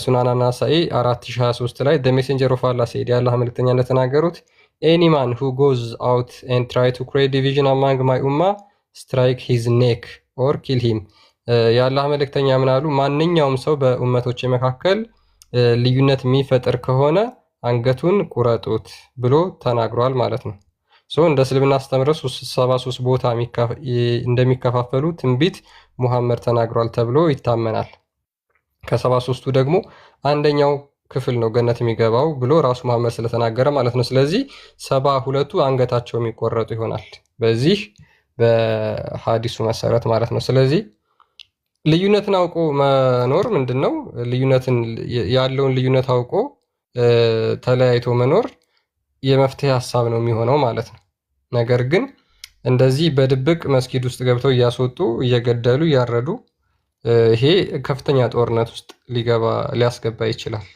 ሱናን ናሳኢ 4023 ላይ the messenger of Allah said የአላህ መልእክተኛ እንደተናገሩት any man who goes out and try to create division among my ummah strike his neck or kill him የአላህ መልእክተኛ ምን አሉ? ማንኛውም ሰው በኡመቶች መካከል ልዩነት የሚፈጥር ከሆነ አንገቱን ቁረጡት ብሎ ተናግሯል ማለት ነው። እንደ እስልምና አስተምሮ 73 ቦታ እንደሚከፋፈሉ ትንቢት ሙሐመድ ተናግሯል ተብሎ ይታመናል። ከ73ቱ ደግሞ አንደኛው ክፍል ነው ገነት የሚገባው ብሎ ራሱ ሙሐመድ ስለተናገረ ማለት ነው። ስለዚህ 72ቱ አንገታቸው የሚቆረጡ ይሆናል በዚህ በሐዲሱ መሰረት ማለት ነው። ስለዚህ ልዩነትን አውቆ መኖር ምንድነው? ያለውን ልዩነት አውቆ ተለያይቶ መኖር የመፍትሄ ሀሳብ ነው የሚሆነው ማለት ነው። ነገር ግን እንደዚህ በድብቅ መስጊድ ውስጥ ገብተው እያስወጡ እየገደሉ እያረዱ ይሄ ከፍተኛ ጦርነት ውስጥ ሊያስገባ ይችላል።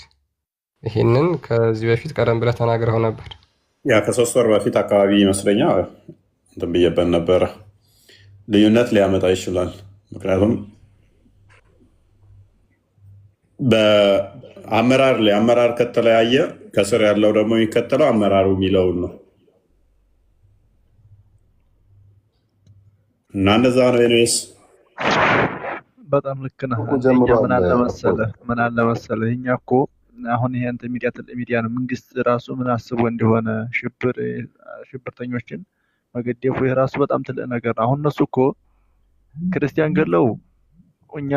ይሄንን ከዚህ በፊት ቀደም ብለህ ተናግረው ነበር። ያ ከ3 ወር በፊት አካባቢ ይመስለኛል እንትን ብዬበት ነበረ። ልዩነት ሊያመጣ ይችላል። ምክንያቱም በአመራር ላይ አመራር ከተለያየ ከስር ያለው ደግሞ የሚከተለው አመራሩ የሚለውን ነው እና እንደዛ ነው። ኔስ በጣም ልክ ነህ። ምን አለ መሰለህ እኛ እኮ አሁን ይሄ እንትን ሚዲያ ነው። መንግስት ራሱ ምን አስቦ እንደሆነ ሽብርተኞችን መገደፉ ይሄ ራሱ በጣም ትልቅ ነገር ነው። አሁን እነሱ እኮ ክርስቲያን ገለው እኛ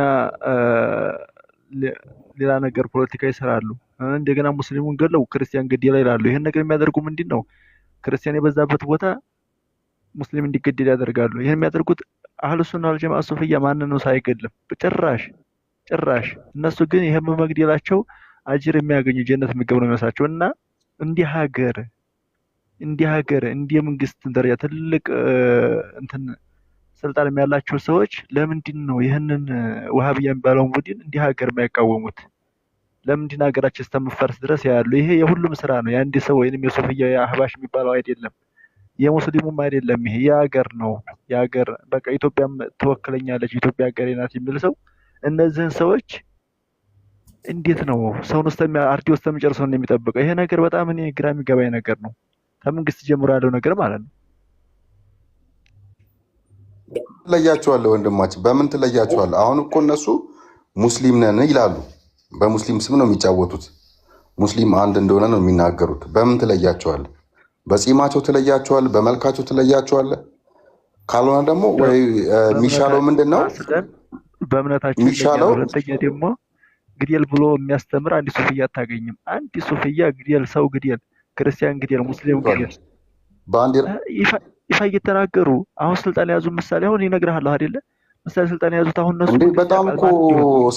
ሌላ ነገር ፖለቲካ ይሰራሉ። እንደገና ሙስሊሙን ገለው ክርስቲያን ገደለ ይላሉ። ይሄን ነገር የሚያደርጉ ምንድነው? ክርስቲያን የበዛበት ቦታ ሙስሊም እንዲገደል ያደርጋሉ። ይሄን የሚያደርጉት አህሉ ሱና ወል ጀማዓ ሱፍያ ማንንም ሳይገድልም ጭራሽ እነሱ ግን ይሄን በመግደላቸው አጅር የሚያገኙ ጀነት የሚገቡ ነው የሚመስላቸው። እና እንዲህ ሀገር እንዲህ መንግስት ደረጃ ትልቅ እንትን ስልጣን ያላቸው ሰዎች ለምንድን ነው ይህንን ወሃቢያ የሚባለውን ቡድን እንዲህ ሀገር የማይቃወሙት? ለምንድን ሀገራችን እስከምትፈርስ ድረስ ያሉ? ይሄ የሁሉም ስራ ነው። የአንድ ሰው ወይንም የሱፍያ የአህባሽ የሚባለው አይደለም፣ የሙስሊሙም አይደለም። ይሄ የሀገር ነው። የሀገር በቃ ኢትዮጵያም ትወክለኛለች፣ ኢትዮጵያ ሀገሬ ናት የሚል ሰው እነዚህን ሰዎች እንዴት ነው ሰውን አርዲ ውስጥ የሚጨርሰው የሚጠብቀው? ይሄ ነገር በጣም እኔ ግራ የሚገባኝ ነገር ነው። ከመንግስት ጀምሮ ያለው ነገር ማለት ነው። ትለያቸዋለህ ወንድማችን፣ በምን ትለያቸዋለህ? አሁን እኮ እነሱ ሙስሊም ነን ይላሉ። በሙስሊም ስም ነው የሚጫወቱት። ሙስሊም አንድ እንደሆነ ነው የሚናገሩት። በምን ትለያቸዋለህ? በጺማቸው ትለያቸዋለህ? በመልካቸው ትለያቸዋለህ? ካልሆነ ደግሞ ወይ የሚሻለው ምንድን ነው? በእምነታችን የሚሻለው ሁለተኛ ደግሞ ግደል ብሎ የሚያስተምር አንድ ሱፍያ አታገኝም። አንድ ሱፍያ ግደል፣ ሰው ግደል፣ ክርስቲያን ግደል፣ ሙስሊም ግደል ይፋ እየተናገሩ አሁን ስልጣን የያዙ ምሳሌ አሁን ይነግርሃለሁ አይደለ? ምሳሌ ስልጣን የያዙት አሁን እነሱ እንዴ በጣም እኮ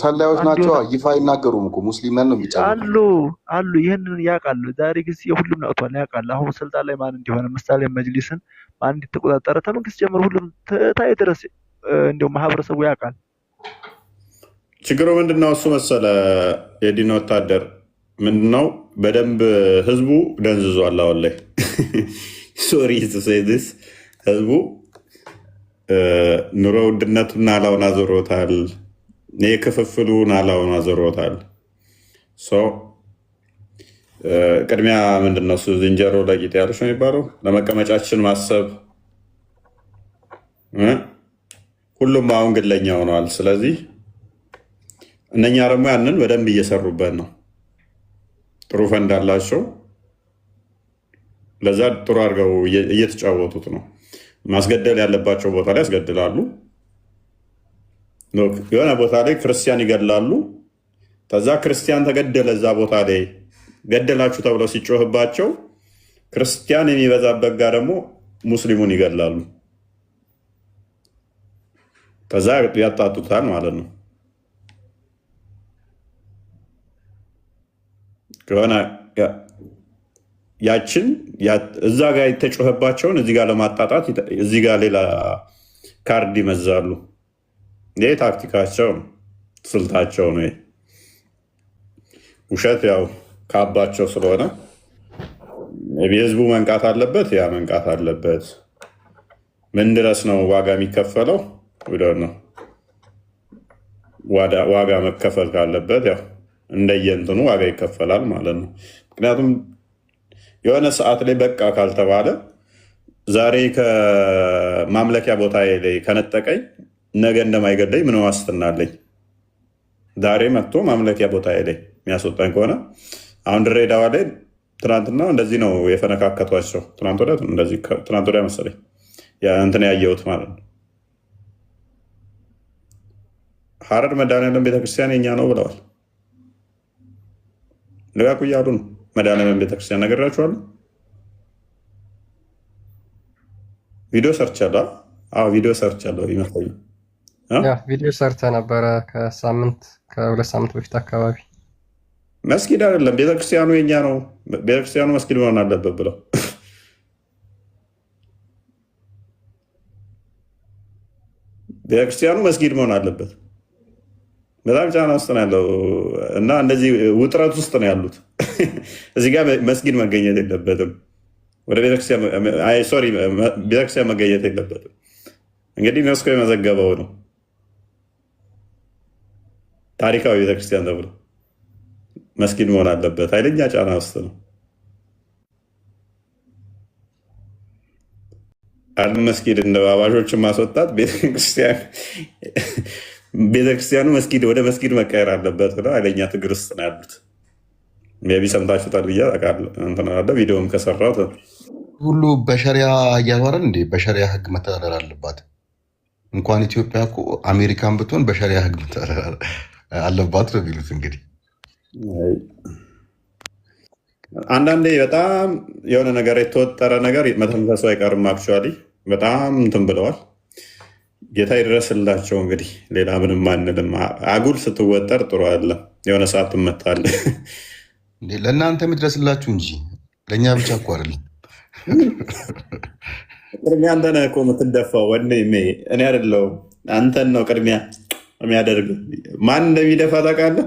ሰላዮች ናቸው። ይፋ አይናገሩም እኮ ሙስሊም ነን ነው የሚጫወቱ አሉ። ይህንን ያውቃሉ። ዛሬ ጊዜ ሁሉም ነቅቷል፣ ያውቃል። አሁን ስልጣን ላይ ማን እንዲሆነ ምሳሌ መጅሊስን ማን እንዲተቆጣጠረ ተመንግስት ጀምሮ ሁሉም ታይ ድረስ እንደው ማህበረሰቡ ያውቃል። ችግሩ ምንድነው? እሱ መሰለ የዲን ወታደር ምንድነው? በደንብ ህዝቡ ደንዝዟል። አሁን ላይ ሶሪ ቱሴድስ ህዝቡ ኑሮ ውድነቱን ናላውን አዞሮታል። የክፍፍሉ ናላውን አዞሮታል። ቅድሚያ ምንድነው እሱ ዝንጀሮ ለቂጥ ያለች ነው የሚባለው። ለመቀመጫችን ማሰብ ሁሉም አሁን ግለኛ ሆነዋል። ስለዚህ እነኛ ደግሞ ያንን በደንብ እየሰሩበት ነው። ጥሩ ፈንድ አላቸው። ለዛ ጥሩ አድርገው እየተጫወቱት ነው። ማስገደል ያለባቸው ቦታ ላይ ያስገድላሉ። የሆነ ቦታ ላይ ክርስቲያን ይገድላሉ። ከዛ ክርስቲያን ተገደለ እዛ ቦታ ላይ ገደላችሁ ተብለው ሲጮህባቸው ክርስቲያን የሚበዛበት ጋር ደግሞ ሙስሊሙን ይገድላሉ። ከዛ ያጣጡታል ማለት ነው። ከሆነ ያችን እዛ ጋር የተጮህባቸውን እዚህ ጋር ለማጣጣት እዚህ ጋር ሌላ ካርድ ይመዛሉ። ይህ ታክቲካቸው ነው፣ ስልታቸው ነው። ውሸት ያው ካባቸው ስለሆነ የህዝቡ መንቃት አለበት፣ ያ መንቃት አለበት። ምን ድረስ ነው ዋጋ የሚከፈለው? ነው ዋጋ መከፈል ካለበት ያው እንደየንትኑ ዋጋ ይከፈላል ማለት ነው። ምክንያቱም የሆነ ሰዓት ላይ በቃ ካልተባለ ዛሬ ከማምለኪያ ቦታ ላይ ከነጠቀኝ ነገ እንደማይገደኝ ምን ዋስትና አለኝ? ዛሬ መጥቶ ማምለኪያ ቦታ ላይ የሚያስወጣኝ ከሆነ አሁን ድሬዳዋ ላይ ትናንትና እንደዚህ ነው የፈነካከቷቸው። ትናንት ወዲያ መሰለኝ እንትን ያየሁት ማለት ነው። ሀረር መድኃኔዓለም ቤተክርስቲያን የኛ ነው ብለዋል። ልጋቁ እያሉ ነው። መድኃኔዓለም ቤተክርስቲያን ነግራችኋለሁ። ቪዲዮ ሰርቻለሁ። ቪዲዮ ሰርቻለሁ ይመስለኛል። ቪዲዮ ሰርተ ነበረ ከሁለት ሳምንት በፊት አካባቢ። መስጊድ አይደለም ቤተክርስቲያኑ የኛ ነው፣ ቤተክርስቲያኑ መስጊድ መሆን አለበት ብለው ቤተክርስቲያኑ መስጊድ መሆን አለበት። በጣም ጫና ውስጥ ነው ያለው እና እንደዚህ ውጥረት ውስጥ ነው ያሉት። እዚህ ጋር መስጊድ መገኘት የለበትም፣ ወደ ቤተክርስቲያን መገኘት የለበትም። እንግዲህ ዩኔስኮ የመዘገበው ነው ታሪካዊ ቤተክርስቲያን ተብሎ መስጊድ መሆን አለበት። ኃይለኛ ጫና ውስጥ ነው። አንድ መስጊድ እንደ አባሾችን ማስወጣት ቤተክርስቲያኑ ወደ መስጊድ መቀየር አለበት ብለው ኃይለኛ ትግል ውስጥ ነው ያሉት። ቢ ሰምታችሁታል ብዬ አለ ቪዲዮም ከሰራሁት ሁሉ በሸሪያ እያወራን እንዴ በሸሪያ ህግ መተዳደር አለባት። እንኳን ኢትዮጵያ እኮ አሜሪካን ብትሆን በሸሪያ ህግ መተዳደር አለባት ነው የሚሉት። እንግዲህ አንዳንዴ በጣም የሆነ ነገር የተወጠረ ነገር መተንፈሱ አይቀርም። አክቹዋሊ በጣም እንትን ብለዋል። ጌታ ይድረስላቸው። እንግዲህ ሌላ ምንም አንልም። አጉል ስትወጠር ጥሩ አለ፣ የሆነ ሰዓት ትመታለህ። ለእናንተ የሚድረስላችሁ እንጂ ለእኛ ብቻ እኮ አይደለም። ቅድሚያ አንተ ነህ እኮ የምትደፋው። እኔ አይደለሁም፣ አንተን ነው ቅድሚያ የሚያደርግ። ማን እንደሚደፋ ታውቃለህ?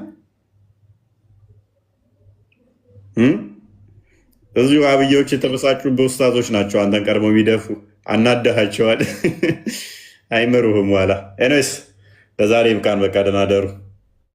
እዚሁ አብዬዎች የተበሳጩ በውስታዞች ናቸው አንተን ቀድሞ የሚደፉ። አናደሃቸዋል፣ አይመሩህም። ኋላ ኤኒዌይስ ለዛሬ ይብቃን። በቃ ደህና ደሩ።